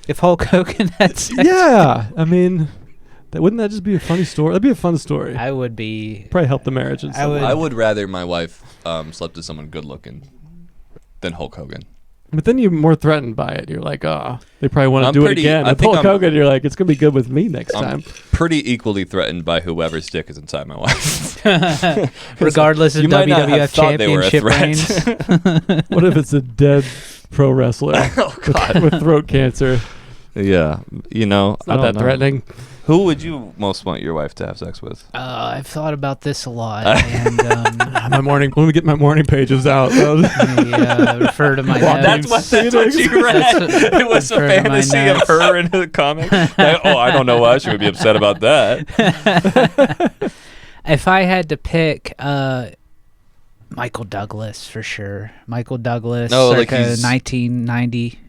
C: If Hulk Hogan had sex,
B: Yeah, I mean, wouldn't that just be a funny story? That'd be a fun story.
C: I would be.
B: Probably help the marriage. In some
C: would-
B: way.
A: I would rather my wife slept with someone good looking than Hulk Hogan.
B: But then you're more threatened by it. You're like, oh, they probably want to
A: I'm
B: do
A: pretty-
B: it again.
A: I
B: With
A: think
B: Hulk
A: I'm-
B: Hogan, you're like, it's gonna be good with me next
A: I'm
B: time.
A: pretty equally threatened by whoever's dick is inside my wife.
C: Regardless of
A: You might not have
C: WWF
A: thought they were a
C: championship
A: threat.
C: reigns.
B: What if it's a dead pro wrestler
A: Oh God.
B: with throat cancer?
A: Yeah, you know,
B: It's not that threatening.
A: Who would you most want your wife to have sex with?
C: I've thought about this a lot, and
B: My morning. Let me get my morning pages out.
C: I refer to my notes.
A: That's what you read.
C: That's
A: It was a
C: refer to my
A: fantasy of
C: notes.
A: her in the comic. Like, I don't know why she would be upset about that.
C: If I had to pick, Michael Douglas for sure. Michael Douglas,
A: No, like
C: circa
A: he's-
C: 1990.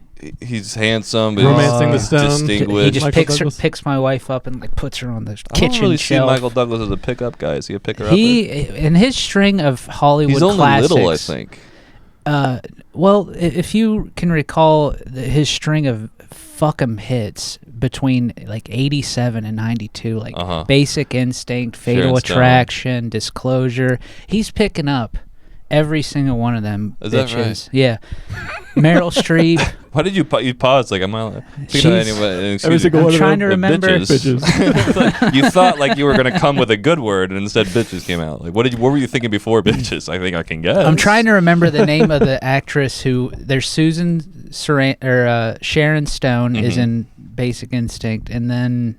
A: He's handsome, but
B: Romancing the
A: he's
B: Stone.
A: distinguished.
C: He just
B: Michael Douglas?
C: picks my wife up and like puts her on the
A: I don't
C: kitchen
A: really see
C: shelf.
A: Michael Douglas as a pickup guy. Is he a picker
C: He in his string of Hollywood
A: He's only
C: classics.
A: little, I think.
C: Well, if you can recall his string of fuck 'em hits between like 87 and 92, like
A: Uh-huh.
C: Basic Instinct, Fatal
A: Sharon Stone.
C: Attraction, Disclosure, he's picking up every single one of them
A: Is that
C: bitches. Yeah. Meryl Streep.
A: Why did you pause? Like, am I?
C: She's-
B: Every single
C: I'm
B: one of
C: trying to
B: them.
C: remember.
B: Bitches.
A: You thought like you were gonna come with a good word, and instead bitches came out. Like, what were you thinking before bitches? I think I can guess.
C: I'm trying to remember the name of the actress who. There's Susan Sharon Stone is
A: Mhm.
C: in Basic Instinct, and then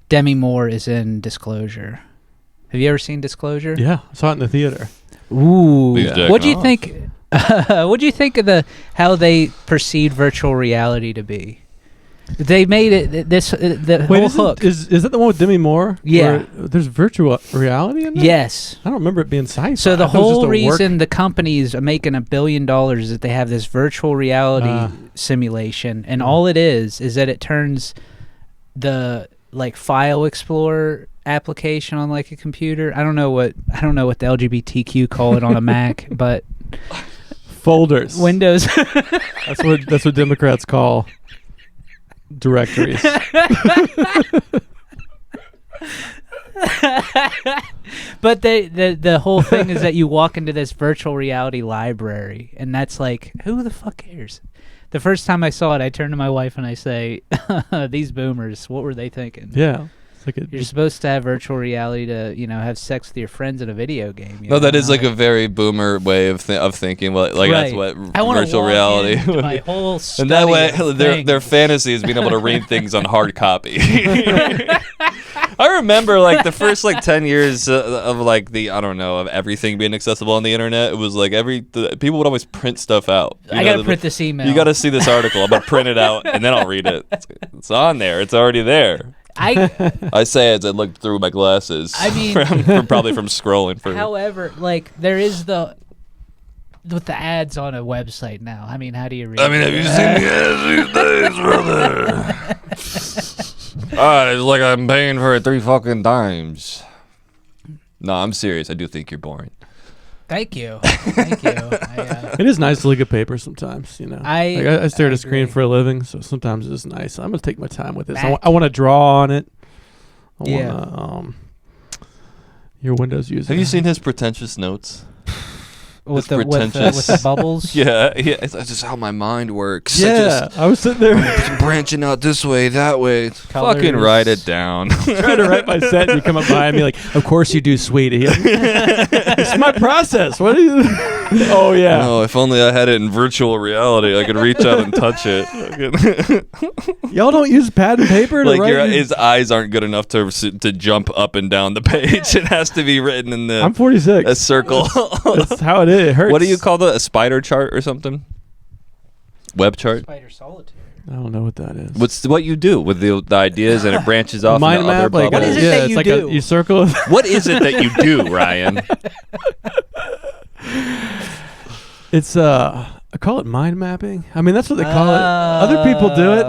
C: Demi Moore is in Disclosure. Have you ever seen Disclosure?
B: Yeah, I saw it in the theater.
C: Ooh.
A: He's jacking
C: What do you
A: off.
C: think? What do you think of how they perceived virtual reality to be? They made it the
B: Wait,
C: whole
B: isn't-
C: hook.
B: is that the one with Demi Moore?
C: Yeah.
B: Where there's virtual reality in there?
C: Yes.
B: I don't remember it being sci-fi.
C: So the
B: I thought it was
C: whole
B: just a work-
C: reason the company's making $1 billion is that they have this virtual reality simulation, and all it is that it turns the like file explorer application on like a computer. I don't know what the LGBTQ call it on a Mac, but
B: folders.
C: Windows.
B: That's what Democrats call directories.
C: But the whole thing is that you walk into this virtual reality library, and that's like, who the fuck cares? The first time I saw it, I turned to my wife and I say, "These boomers, what were they thinking?"
B: Yeah. It's like
C: You're supposed to have virtual reality to, have sex with your friends in a video game.
A: No, that is like a very boomer way of thinking. Well, like that's what
C: I wanna
A: virtual
C: walk
A: reality.
C: into my whole
A: And that
C: study
A: way,
C: of
A: their
C: things.
A: fantasy is being able to read things on hard copy. I remember like the first like 10 years of like of everything being accessible on the internet. It was like people would always print stuff out.
C: I gotta print this email.
A: You gotta see this article. I'm gonna print it out and then I'll read it. It's on there. It's already there. I say as I look through my glasses.
C: I mean-
A: probably from scrolling for.
C: However, like there is with the ads on a website now. I mean, how do you read?
A: Have you seen the ads these days, brother? It's like I'm paying for it 3 fucking times. No, I'm serious. I do think you're boring.
C: Thank you.
B: It is nice to look at paper sometimes, I stare at a screen
C: agree.
B: for a living, so sometimes it's nice. I'm gonna take my time with this.
C: Back-
B: I want to draw on it. I
C: Yeah.
B: want to, your Windows user.
A: Have you seen his pretentious notes?
C: With
A: It's pretentious.
C: with the bubbles.
A: Yeah. It's just how my mind works.
B: Yeah, I was sitting there
A: Branching out this way, that way.
C: Colors.
A: Fucking write it down.
B: trying to write my set, and you come up behind me like, "Of course you do, sweetie." It's my process. What are you? Oh yeah.
A: No, if only I had it in virtual reality, I could reach out and touch it.
B: Y'all don't use pad and paper to
A: Like
B: write.
A: his eyes aren't good enough to jump up and down the page. It has to be written in
B: I'm 46.
A: a circle.
B: That's how it is. It hurts.
A: What do you call that? A spider chart or something? Web chart?
C: Spider solitaire.
B: I don't know what that is.
A: What's what you do with the ideas and it branches off
B: Mind
A: into other
B: map? Like,
C: What
A: bubbles?
C: is it that
B: it's
C: you
B: like
C: do?
B: you circle.
A: What is it that you do, Ryan?
B: It's I call it mind mapping. I mean, that's what they call it. Other people do it.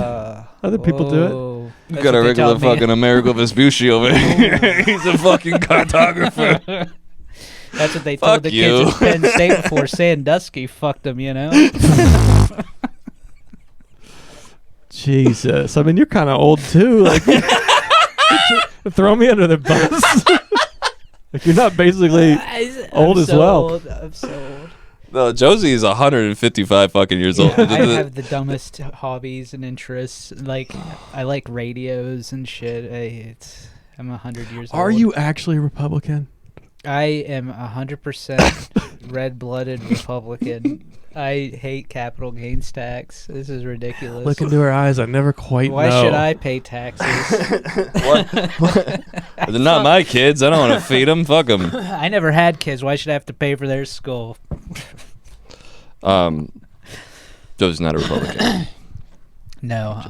B: Other people do it.
A: You got a regular fucking Amerigo Vespucci over here. He's a fucking cartographer.
C: That's what they
A: Fuck
C: told the
A: you.
C: kids at Penn State before Sandusky fucked them, you know?
B: Jesus. I mean, you're kind of old too. Like, throw me under the bus. Like, you're not basically old as well.
C: I'm so old.
A: No, Josie is 155 fucking years old.
C: I have the dumbest hobbies and interests. Like, I like radios and shit. I'm 100 years old.
B: Are you actually a Republican?
C: I am 100% red-blooded Republican. I hate capital gains tax. This is ridiculous.
B: Look into her eyes. I never quite
C: Why
B: know.
C: should I pay taxes?
A: They're not my kids. I don't want to feed them. Fuck them.
C: I never had kids. Why should I have to pay for their school?
A: Josie's not a Republican.
C: No.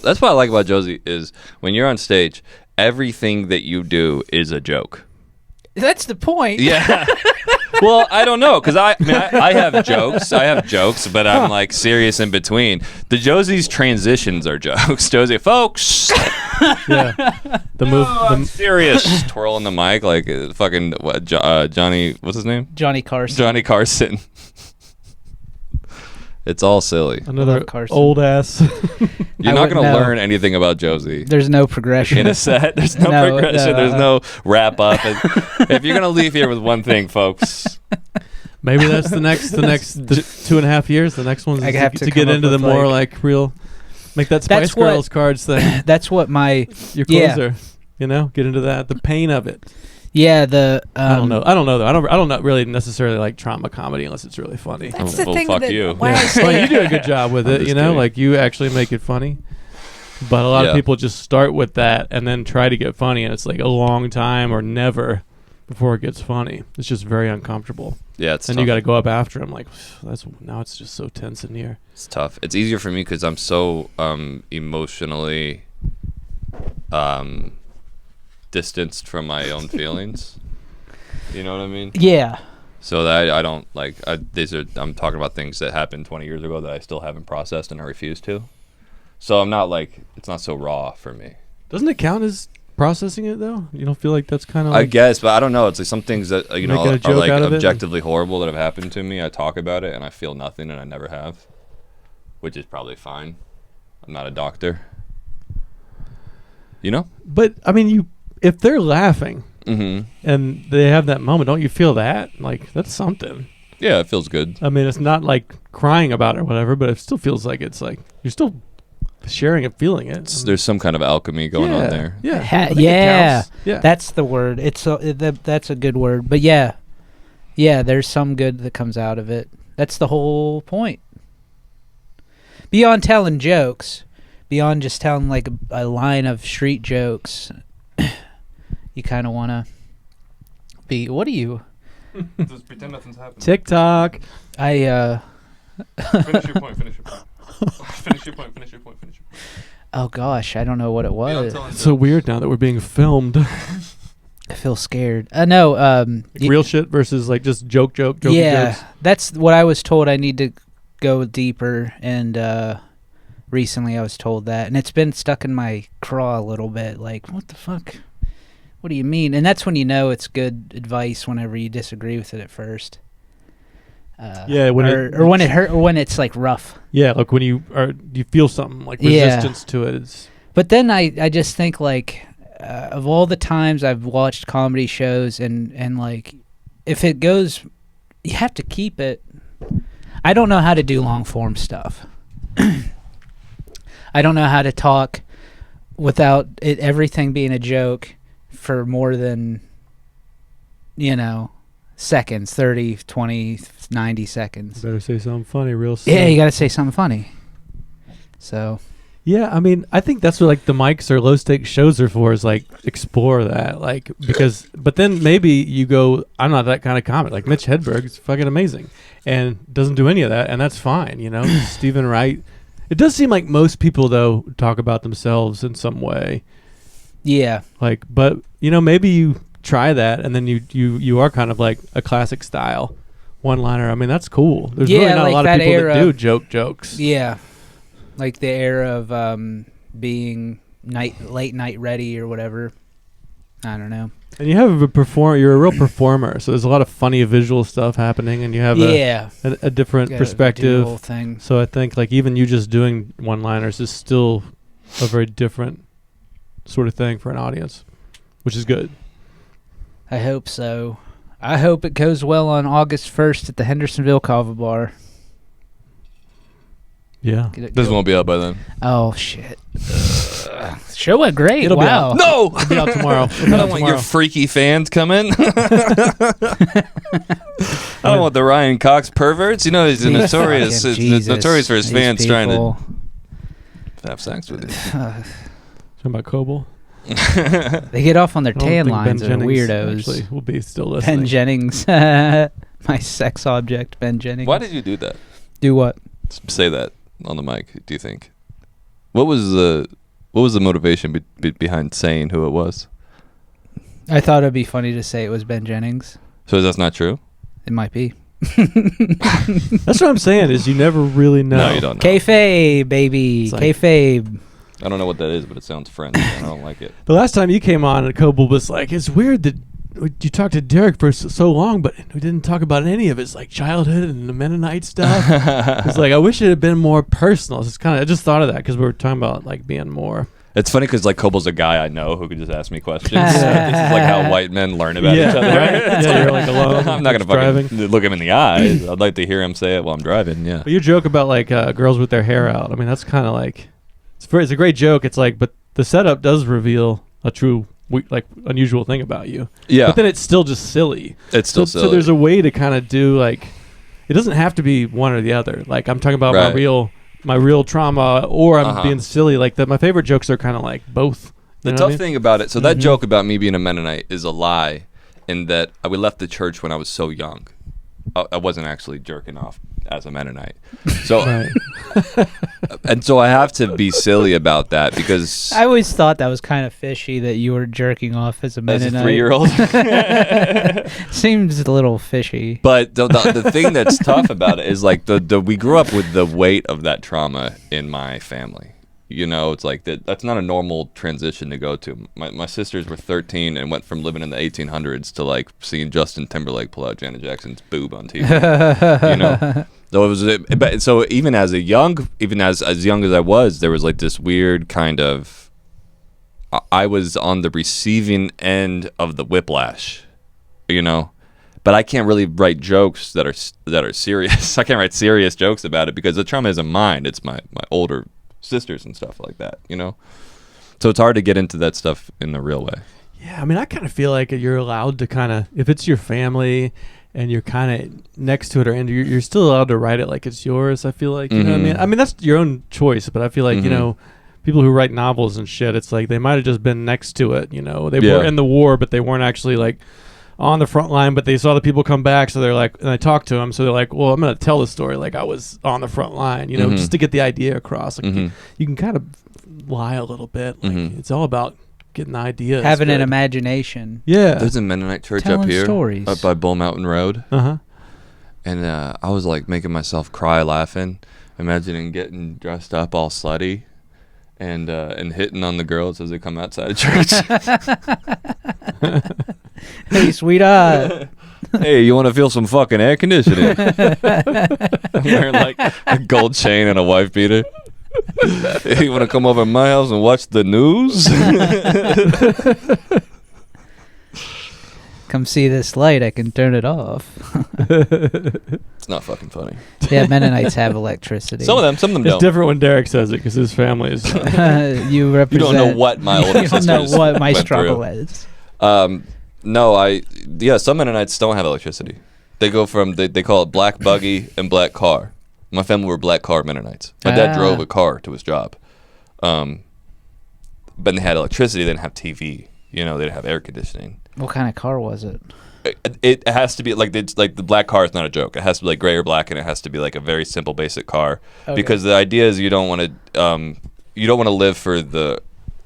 A: That's what I like about Josie is when you're on stage, everything that you do is a joke.
C: That's the point.
A: Yeah. Well, I don't know because I have jokes. I have jokes, but I'm like serious in between. The Josie's transitions are jokes. Josie, folks.
B: Yeah. The move.
A: I'm serious. Twirling the mic like fucking Johnny. What's his name?
C: Johnny Carson.
A: Johnny Carson. It's all silly.
B: Another
C: Love Carson.
B: old ass.
A: You're
C: I
A: not
C: wouldn't
A: going to
C: know.
A: learn anything about Josie.
C: There's no progression.
A: In a set, there's no,
C: No,
A: progression.
C: no,
A: There's no wrap up. If you're gonna leave here with one thing, folks,
B: Maybe that's the 2.5 years. The next one's
C: I have to
B: to
C: come
B: get
C: up
B: into the
C: with,
B: more like real, make that Spice
C: That's what-
B: Girls cards thing.
C: That's what my
B: Your
C: Yeah.
B: closer. You know, get into that. The pain of it.
C: the
B: I don't know. I don't know though. I don't not really necessarily like trauma comedy unless it's really funny.
C: That's
A: Oh,
C: the
A: well,
C: thing
A: fuck
C: that
A: you.
C: why I
B: Well,
C: say
B: you do a good job with
A: I'm
B: it.
A: just
B: You know,
A: kidding.
B: like you actually make it funny. But a lot
A: Yeah.
B: of people just start with that and then try to get funny, and it's like a long time or never before it gets funny. It's just very uncomfortable.
A: yeah, it's
B: And
A: tough.
B: you got to go up after him. Like now it's just so tense in here.
A: It's tough. It's easier for me because I'm so emotionally distanced from my own feelings. You know what I mean?
C: yeah.
A: So that I don't like. I'm talking about things that happened 20 years ago that I still haven't processed and I refuse to. So I'm not like it's not so raw for me.
B: Doesn't it count as processing it though? You don't feel like that's kind of
A: I
B: like
A: guess, but I don't know. It's like some things that you know
B: Making a
A: are
B: joke
A: like
B: out of it?
A: objectively horrible that have happened to me. I talk about it and I feel nothing, and I never have, which is probably fine. I'm not a doctor. You know?
B: But I mean, if they're laughing
A: Mm-hmm.
B: and they have that moment, don't you feel that? Like that's something.
A: Yeah, it feels good.
B: I mean, it's not like crying about it or whatever, but it still feels like it's like you're still sharing and feeling it.
A: There's some kind of alchemy going on there.
B: Yeah,
C: Ha-
B: I think it
C: yeah.
B: counts. Yeah.
C: That's the word. That's a good word. But yeah, there's some good that comes out of it. That's the whole point. Beyond telling jokes, beyond just telling like a line of street jokes, you kind of want to be. What are you?
A: Just pretend nothing's happening.
B: TikTok.
C: I
A: Finish your point. Finish your point. Finish your point. Finish your point. Finish your point.
C: oh gosh, I don't know what it was.
B: It's so weird now that we're being filmed.
C: I feel scared. No.
B: Real shit versus like just joking
C: yeah,
B: jokes.
C: that's what I was told. I need to go deeper, and recently I was told that, and it's been stuck in my craw a little bit. Like, what the fuck? What do you mean? And that's when you know it's good advice whenever you disagree with it at first.
B: Yeah, when
C: or when it hurt, or when it's like rough.
B: Yeah, like when you feel something like
C: Yeah.
B: resistance to it. It's,
C: But then I just think like of all the times I've watched comedy shows and like, if it goes, you have to keep it. I don't know how to do long form stuff. I don't know how to talk without everything being a joke for more than, seconds, 30, 20, 90 seconds.
B: Better say something funny real soon.
C: Yeah, you got to say something funny. So.
B: Yeah, I mean, I think that's what like the mics or low stakes shows are for, is like explore that, like, because, but then maybe you go, I'm not that kind of comic. Like Mitch Hedberg is fucking amazing and doesn't do any of that, and that's fine, Stephen Wright. It does seem like most people though talk about themselves in some way.
C: Yeah.
B: Like, but maybe you try that, and then you are kind of like a classic style one-liner. I mean, that's cool. There's really not
C: like
B: a lot of people that do jokes.
C: Yeah. Like the era of being late night ready or whatever. I don't know.
B: And you have you're a real performer, so there's a lot of funny visual stuff happening, and you have a different perspective.
C: The whole thing.
B: So I think like even you just doing one-liners is still a very different sort of thing for an audience, which is good.
C: I hope so. I hope it goes well on August 1st at the Hendersonville Kava Bar.
B: Yeah.
A: This won't be out by then.
C: Oh, shit. Show went great.
B: It'll
C: wow.
B: Be out. No! It'll be out tomorrow.
A: I don't want your freaky fans coming. I don't want the Ryan Cox perverts. He's notorious. Notorious for his fans trying to have sex with you.
B: Talking about Coble?
C: They get off on their tan lines
B: and
C: and weirdos.
B: Actually, we'll be still listening.
C: Ben Jennings. My sex object, Ben Jennings.
A: Why did you do that?
C: Do what?
A: Say that on the mic. Do you think? What was the motivation behind saying who it was?
C: I thought it'd be funny to say it was Ben Jennings.
A: So that's not true?
C: It might be.
B: That's what I'm saying, is you never really know.
A: No, you don't know.
C: Kayfabe, baby.
B: Like,
C: Kayfabe.
A: I don't know what that is, but it sounds French. I don't like it.
B: The last time you came on, and Coble was like, it's weird that you talked to Derek for so long, but we didn't talk about any of his like childhood and the Mennonite stuff. It's like, I wish it had been more personal. It's I just thought of that because we were talking about like being more.
A: It's funny because like Coble's a guy I know who could just ask me questions. This is like how white men learn about each other.
B: Right? Yeah, you're like alone.
A: I'm not gonna fucking look him in the eyes. I'd like to hear him say it while I'm driving. Yeah.
B: But your joke about like girls with their hair out. I mean, that's kind of like it's a great joke. It's like, but the setup does reveal a true unusual thing about you.
A: Yeah.
B: But then it's still just silly.
A: It's still silly.
B: So there's a way to kind of do like, it doesn't have to be one or the other. Like I'm talking about my real trauma, or I'm being silly. Like that. My favorite jokes are kind of like both.
A: The tough thing about it, so that joke about me being a Mennonite is a lie, in that we left the church when I was so young. I wasn't actually jerking off as a Mennonite. So, and so I have to be silly about that because
C: I always thought that was kind of fishy that you were jerking off as a Mennonite.
A: As a 3-year-old.
C: Seems a little fishy.
A: But the thing that's tough about it is like we grew up with the weight of that trauma in my family. It's like that's not a normal transition to go to. My sisters were 13 and went from living in the 1800s to like seeing Justin Timberlake pull out Janet Jackson's boob on TV. So it was, so even as young as I was, there was like this weird kind of. I was on the receiving end of the whiplash, but I can't really write jokes that are serious. I can't write serious jokes about it because the trauma isn't mine. It's my older sisters and stuff like that, so it's hard to get into that stuff in the real way.
B: Yeah, I mean, I kind of feel like you're allowed to kind of, if it's your family and you're kind of next to it, or and you're still allowed to write it like it's yours. I feel like, you know what I mean? I mean, that's your own choice, but I feel like, people who write novels and shit, it's like they might have just been next to it, they were in the war, but they weren't actually like on the front line, but they saw the people come back, so they're like, and I talked to them, so they're like, well, I'm gonna tell the story like I was on the front line, just to get the idea across. Like you can kind of lie a little bit. Like it's all about getting ideas,
C: having an imagination.
B: Yeah,
A: there's a Mennonite church
C: telling
A: up here,
C: stories.
A: up by Bull Mountain Road. And I was like making myself cry laughing, imagining getting dressed up all slutty, and hitting on the girls as they come outside of church.
C: Hey, sweetheart.
A: Hey, you want to feel some fucking air conditioning? I'm wearing like a gold chain and a wife beater. You want to come over to my house and watch the news?
C: Come see this light. I can turn it off.
A: It's not fucking funny.
C: Yeah, Mennonites have electricity.
A: Some of them
B: It's
A: don't.
B: different when Derek says it because his family is.
C: You represent.
A: You don't know what my older
C: You don't
A: sisters
C: know what my
A: went
C: struggle
A: through.
C: is.
A: No, some Mennonites don't have electricity. They go from they call it black buggy and black car. My family were black car Mennonites. My dad drove a car to his job, but they had electricity. They didn't have TV. They didn't have air conditioning.
C: What kind of car was it?
A: It has to be like the black car is not a joke. It has to be like gray or black, and it has to be like a very simple, basic car.
C: Okay.
A: Because the idea is you don't want to live for the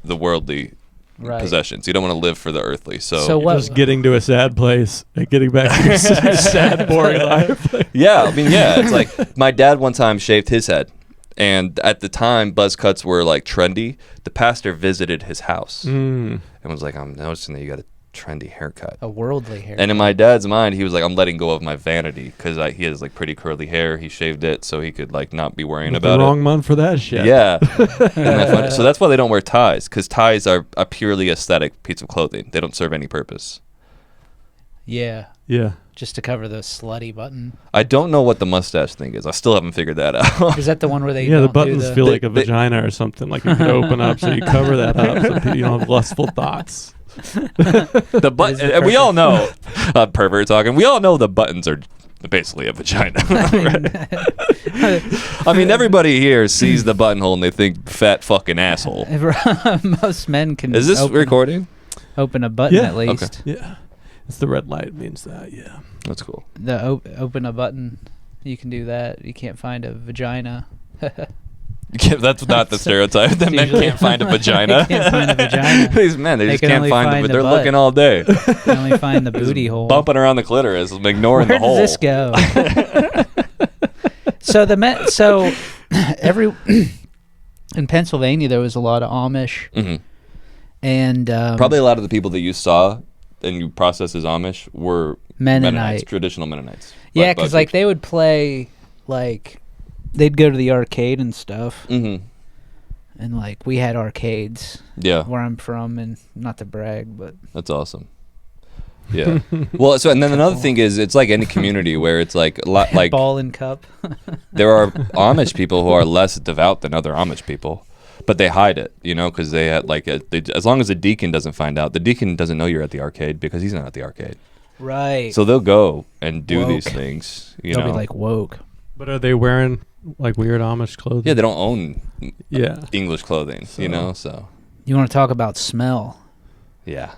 A: worldly possessions. You don't want to live for the earthly. So
C: what?
B: Just getting to a sad place and getting back to your sad, boring life.
A: yeah, it's like my dad one time shaved his head, and at the time buzz cuts were like trendy. The pastor visited his house and was like, "I'm noticing that you got a trendy haircut."
C: A worldly haircut.
A: And in my dad's mind, he was like, "I'm letting go of my vanity because he has like pretty curly hair. He shaved it so he could like not be worrying about
B: the
A: it."
B: wrong month for that shit.
A: Yeah. Isn't that funny? So that's why they don't wear ties, because ties are a purely aesthetic piece of clothing. They don't serve any purpose.
C: Yeah.
B: Yeah.
C: Just to cover the slutty button.
A: I don't know what the mustache thing is. I still haven't figured that out.
C: Is that the one where they
B: Yeah, the
C: don't
B: buttons
C: do
B: feel like a vagina or something. Like you could open up, so you cover that up, so you don't have lustful thoughts.
A: The button, and we all know, pervert talking. We all know the buttons are basically a vagina. I mean, everybody here sees the buttonhole and they think fat fucking asshole.
C: Most men can.
A: Is this recording?
C: Open a button
B: Yeah.
C: at least.
A: Okay.
B: Yeah. It's the red light means that, yeah.
A: That's cool.
C: The open a button, you can do that. You can't find a vagina.
A: That's not the stereotype. That men
C: usually-
A: can't find a vagina.
C: They can't find a vagina.
A: These men, they just
C: can
A: can't
C: only
A: find it,
C: find
A: but
C: the
A: they're
C: butt.
A: looking all day.
C: You can only find the booty hole.
A: Bumping around the clitoris, ignoring
C: Where
A: the hole.
C: does this go? So every in Pennsylvania there was a lot of Amish,
A: Mhm.
C: and
A: Probably a lot of the people that you saw and you processed as Amish were
C: Mennonite.
A: traditional Mennonites.
C: Yeah, because like they would play, like they'd go to the arcade and stuff,
A: Mm-hmm.
C: and like we had arcades
A: Yeah,
C: where I'm from, and not to brag, but
A: that's awesome. Yeah. Well, so and then another thing is, it's like any community where it's like a lot like
C: ball and cup.
A: there are Amish people who are less devout than other Amish people, but they hide it, because they had like as long as the deacon doesn't find out, the deacon doesn't know you're at the arcade because he's not at the arcade.
C: Right.
A: So they'll go and do these
C: Woke.
A: things.
C: They'll be like woke.
B: But are they wearing like weird Amish clothing?
A: Yeah, they don't own
B: Yeah.
A: English clothing,
B: So-
A: So
C: You want to talk about smell?
A: yeah.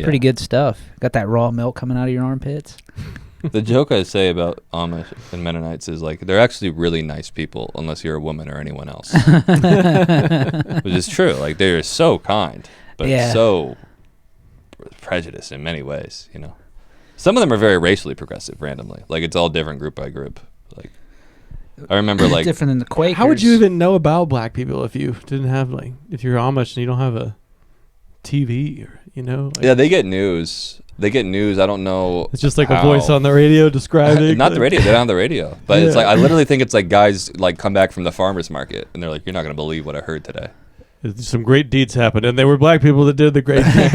C: Pretty good stuff. Got that raw milk coming out of your armpits.
A: The joke I say about Amish and Mennonites is like they're actually really nice people unless you're a woman or anyone else. Which is true. Like they're so kind, but
C: Yeah.
A: so prejudiced in many ways, Some of them are very racially progressive randomly. Like it's all different group by group. Like I remember like
C: Different than the Quakers.
B: How would you even know about black people if you didn't have if you're Amish and you don't have a TV or
A: yeah, they get news. I don't know.
B: It's just like
A: how.
B: a voice on the radio describing.
A: Not the radio. They don't have the radio. But it's
B: Yeah.
A: like I literally think it's like guys like come back from the farmer's market and they're like, "You're not gonna believe what I heard today."
B: Some great deeds happened, and they were black people that did the great deeds.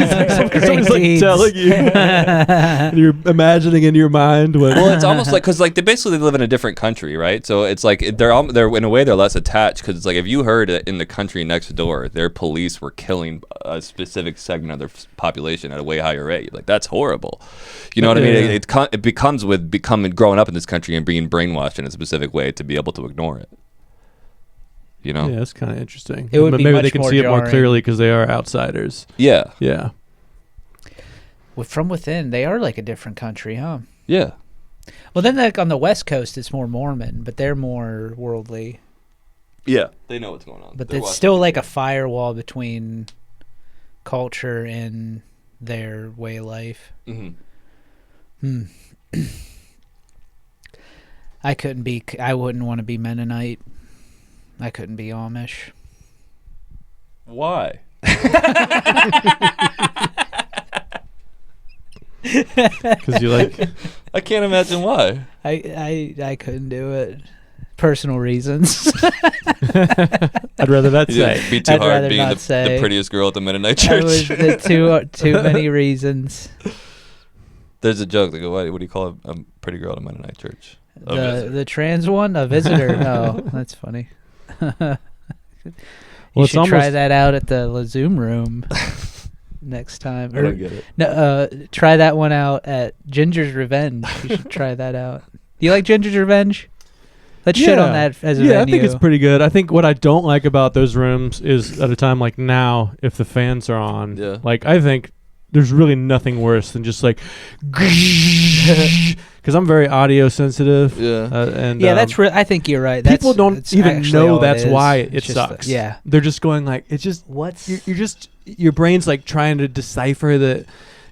B: Someone's like
C: deeds.
B: telling you, and you're imagining in your mind what.
A: Well, it's almost like because like they basically live in a different country, right? So it's like they're in a way they're less attached because it's like if you heard it in the country next door, their police were killing a specific segment of their population at a way higher rate. Like that's horrible. You know what I mean?
B: Yeah.
A: It becomes with growing up in this country and being brainwashed in a specific way to be able to ignore it.
B: Yeah, that's kind of interesting.
C: It would
B: But
C: be
B: maybe
C: much
B: they can
C: more
B: see it more
C: jarring.
B: clearly because they are outsiders.
A: Yeah.
B: Yeah.
C: Well, from within, they are like a different country, huh?
A: Yeah.
C: Well, then like on the West Coast, it's more Mormon, but they're more worldly.
A: Yeah. They know what's going on.
C: But
A: They're
C: it's
A: watching
C: still
A: TV.
C: like a firewall between culture and their way of life.
A: Mhm.
C: I wouldn't want to be Mennonite. I couldn't be Amish.
A: Why?
B: Because you like.
A: I can't imagine why.
C: I couldn't do it. Personal reasons.
B: I'd rather not say.
A: It'd be too
C: I'd
A: hard
C: rather
A: being
C: not
A: the
C: say.
A: prettiest girl at the Mennonite
C: That was
A: church.
C: the too many reasons.
A: There's a joke. They go, what do you call a pretty girl at a Mennonite church? A visitor.
C: The trans one, a visitor. Oh, that's funny. You
B: It's
C: should try
B: almost-
C: that out at the Zoom room next time.
A: I don't get it.
C: No, try that one out at Ginger's Revenge. You should try that out. Do you like Ginger's Revenge? Let's shit on that as a
B: Yeah,
C: venue.
B: I think it's pretty good. I think what I don't like about those rooms is at a time like now, if the fans are on,
A: Yeah.
B: like I think there's really nothing worse than just like, because I'm very audio sensitive.
A: Yeah.
B: And
C: Yeah, I think you're right.
B: people don't
C: that's
B: even
C: actually
B: know
C: all
B: that's
C: is.
B: why
C: It's
B: it
C: just
B: sucks.
C: yeah.
B: They're just going like, it's just, you're just, your brain's like trying to decipher the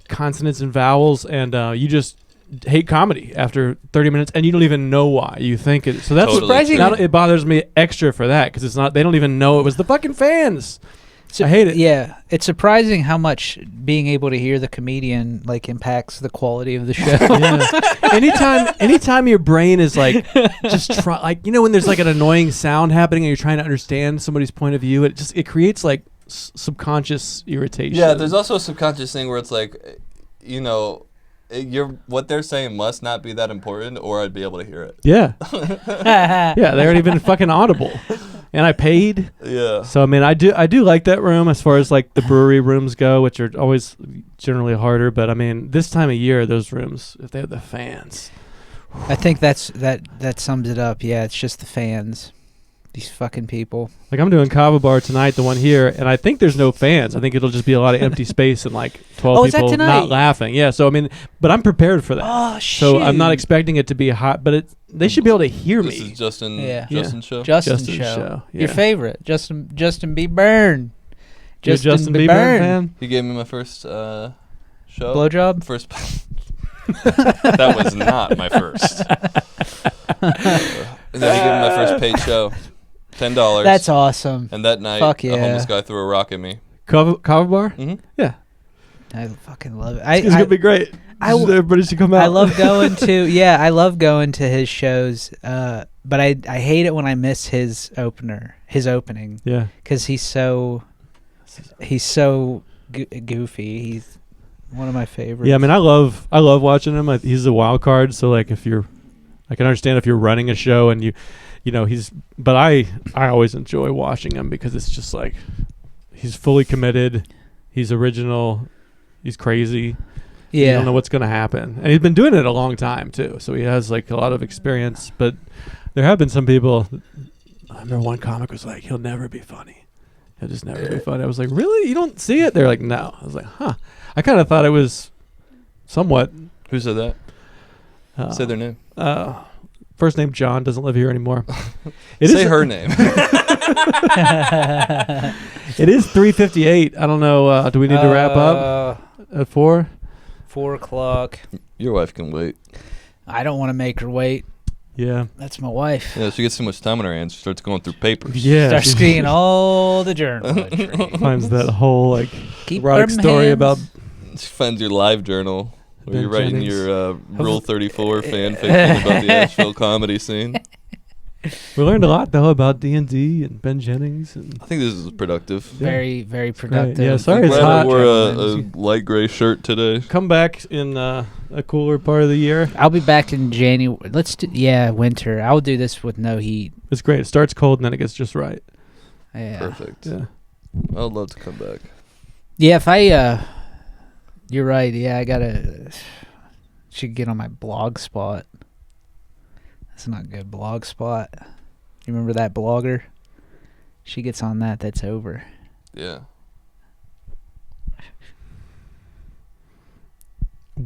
B: consonants and vowels, and you just hate comedy after 30 minutes, and you don't even know why you think it. So that's
A: Totally
C: surprising.
A: true.
B: it bothers me extra for that, because it's not, they don't even know it was the fucking fans. I hate it.
C: Yeah, it's surprising how much being able to hear the comedian like impacts the quality of the show.
B: Yeah. anytime your brain is like just try, like, you know, when there's like an annoying sound happening and you're trying to understand somebody's point of view, it creates like subconscious irritation.
A: Yeah, there's also a subconscious thing where it's like, you know, what they're saying must not be that important, or I'd be able to hear it.
B: Yeah. Yeah, they aren't even fucking audible. And I paid.
A: Yeah.
B: So I mean, I do like that room as far as like the brewery rooms go, which are always generally harder, but I mean, this time of year those rooms, if they have the fans.
C: I think that sums it up. Yeah, it's just the fans. These fucking people.
B: Like I'm doing Kava Bar tonight, the one here, and I think there's no fans. I think it'll just be a lot of empty space and like 12
C: is that
B: people
C: tonight?
B: not laughing. Yeah, so I mean, but I'm prepared for that.
C: Oh shit.
B: So I'm not expecting it to be hot, but they should be able to hear
A: This
B: me.
A: is Justin.
C: Yeah.
A: Justin's show.
C: Justin's
B: Justin's
C: show.
B: show,
C: Your
B: yeah.
C: favorite, Justin B. Byrne.
B: You're a Justin Bieber fan?
A: He gave me my first show.
C: Blowjob.
A: First. That was not my first. And then he gave me my first paid show. $10.
C: That's awesome.
A: And that night,
C: Fuck
A: a
C: yeah.
A: homeless guy threw a rock at me.
B: Kava Bar?
A: Mm-hmm.
B: Yeah.
C: I fucking love it.
B: It's gonna be great. Everybody should come out.
C: I love going to I love going to his shows. But I hate it when I miss his opening.
B: Yeah.
C: Because he's so goofy. He's one of my favorites.
B: Yeah, I mean, I love watching him. He's a wild card, so like I can understand if you're running a show and you know, but I always enjoy watching him because it's just like he's fully committed, he's original, he's crazy.
C: Yeah.
B: You don't know what's going to happen. And he's been doing it a long time too, so he has like a lot of experience, but there have been some people. I remember one comic was like, he'll never be funny. He'll just never be funny. I was like, really? You don't see it? They're like, no. I was like, huh. I kind of thought it was somewhat.
A: Who said that? Say their name.
B: First name John, doesn't live here anymore.
A: Say her name.
B: It is 3:58. I don't know. Do we need to wrap up at 4?
C: 4 o'clock.
A: Your wife can wait.
C: I don't want to make her wait.
B: Yeah.
C: That's my wife.
A: Yeah, she gets too much time on her hands. She starts going through papers.
B: Yeah.
C: Start seeing all the journal entries.
B: Finds that whole like
C: Keep
B: erotic
C: them
B: story
C: hands.
B: about.
A: She finds your live journal where
B: Ben
A: you're writing
B: Jennings.
A: your Rule 34 fan fiction about the Asheville comedy scene.
B: We learned a lot though about D&D and Ben Jennings and.
A: I think this is productive.
C: Very, very
B: great.
C: productive.
B: Yeah, sorry
A: I'm
B: it's
A: glad I
B: hot.
A: wore a light gray shirt today.
B: Come back in a cooler part of the year.
C: I'll be back in January. Let's do, winter. I'll do this with no heat.
B: It's great. It starts cold and then it gets just right.
C: Yeah.
A: Perfect.
B: Yeah.
A: I'd love to come back.
C: Yeah, if I, you're right. Yeah, should get on my blog spot. That's not good. Blog spot. You remember that blogger? She gets on that. That's over.
A: Yeah.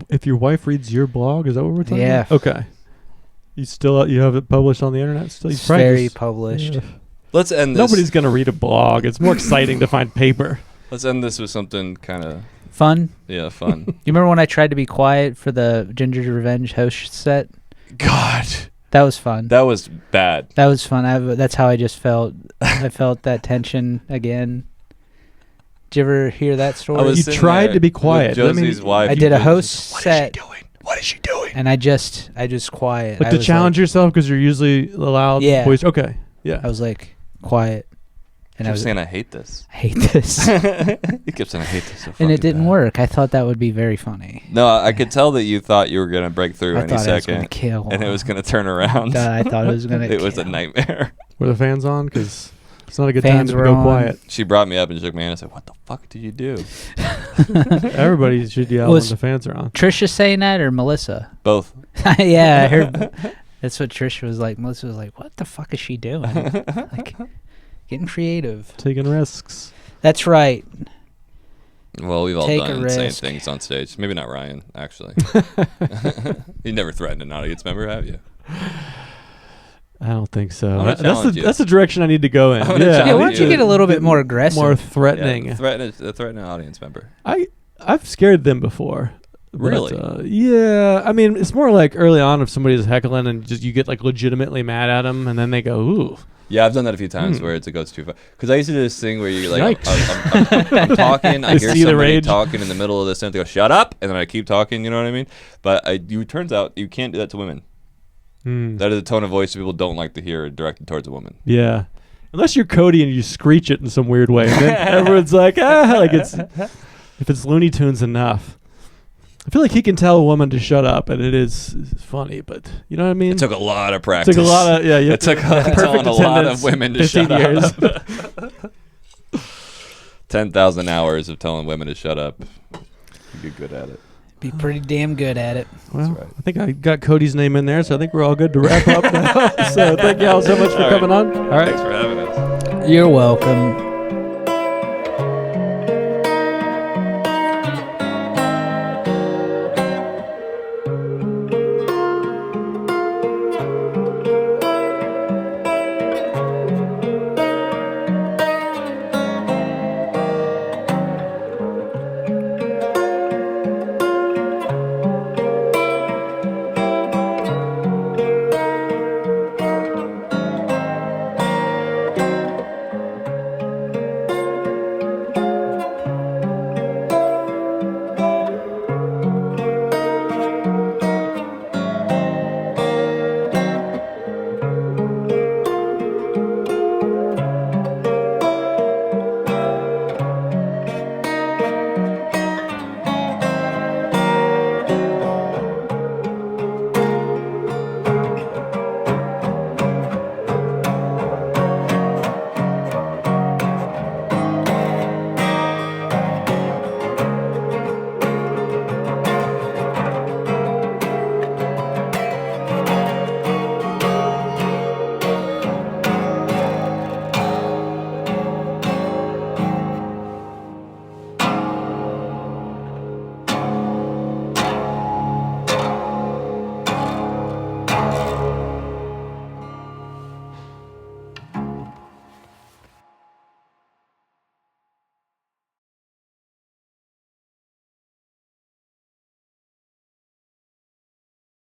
B: If your wife reads your blog, is that what we're talking
C: Yeah.
B: about? Okay. You have it published on the internet still?
C: It's very published.
B: Yeah.
A: Let's end this.
B: Nobody's going to read a blog. It's more exciting to find paper.
A: Let's end this with something kind of
C: Fun.
A: fun.
C: You remember when I tried to be quiet for the Ginger's Revenge host set?
A: God,
C: That was fun.
A: that was bad.
C: That was fun. That's how I just felt. I felt that tension again. Did you ever hear that story?
A: I was
B: You
A: sitting
B: tried
A: there
B: to be quiet.
A: with Josie's wife.
C: I did a host
B: What
C: set.
B: is she doing?
A: What is she doing?
C: And I just quiet.
B: Like
C: I
B: to
C: was
B: challenge yourself because you're usually a loud
C: Yeah.
B: voice. Okay. Yeah.
C: I was like quiet, and
A: I
C: I
A: was
C: was
A: saying I hate this.
C: I hate this,
A: You kept saying I hate this so
C: and it
A: fucking
C: didn't
A: bad.
C: work. I thought that would be very funny.
A: No, I could tell that you thought you were gonna break through
C: I
A: any
C: thought I was gonna
A: second,
C: kill,
A: and it was gonna turn around.
C: I thought it was gonna.
A: It was a
C: kill.
A: nightmare.
B: Were the fans on? Because it's not a good
C: Fans
B: time to
C: were
B: go
C: on.
B: quiet.
A: She brought me up and shook my hand. I said, "What the fuck did you do?"
B: Everybody should yell
C: Was-
B: when the fans are on.
C: Trisha saying that or Melissa?
A: Both.
C: Yeah, I heard. That's what Trisha was like. Melissa was like, "What the fuck is she doing?" Like, getting creative.
B: Taking risks.
C: That's right.
A: Well, we've all
C: Take a
A: done insane
C: risk.
A: things on stage. Maybe not Ryan, actually. You never threatened an audience member, have you?
B: I don't think so.
A: I'm gonna challenge you.
B: That's the direction I need to go in.
A: I'm gonna
B: Yeah,
A: challenge
C: Yeah, why don't you get a little bit more aggressive?
B: more threatening.
A: Yeah, threaten an audience member.
B: I've scared them before. But,
A: Really?
B: Yeah. I mean, it's more like early on if somebody's heckling and just you get like legitimately mad at them, and then they go, "Ooh."
A: Yeah, I've done that a few times where it goes too far. Because I used to do this thing where you're like,
B: Yikes.
A: I'm talking, I
B: I
A: hear
B: see the
A: somebody
B: rage.
A: talking in the middle of the sentence, they go, "Shut up," and then I keep talking. You know what I mean? But it turns out you can't do that to women. That is a tone of voice that people don't like to hear directed towards a woman.
B: Yeah. Unless you're Cody and you screech it in some weird way, and then everyone's like, like if it's Looney Tunes enough. I feel like he can tell a woman to shut up, and it is funny, but you know what I mean?
A: It took a lot of
B: It
A: practice.
B: took a lot of, yeah.
A: It took telling a lot of women to
B: 15
A: shut
B: years.
A: up. 10,000 hours of telling women to shut up. You get good at it.
C: Be pretty damn good at it.
B: Well,
A: right.
B: I think I got Cody's name in there, so I think we're all good to wrap up now. So thank you all so much for
A: All right.
B: coming on. All right.
A: Thanks for having us.
C: You're welcome.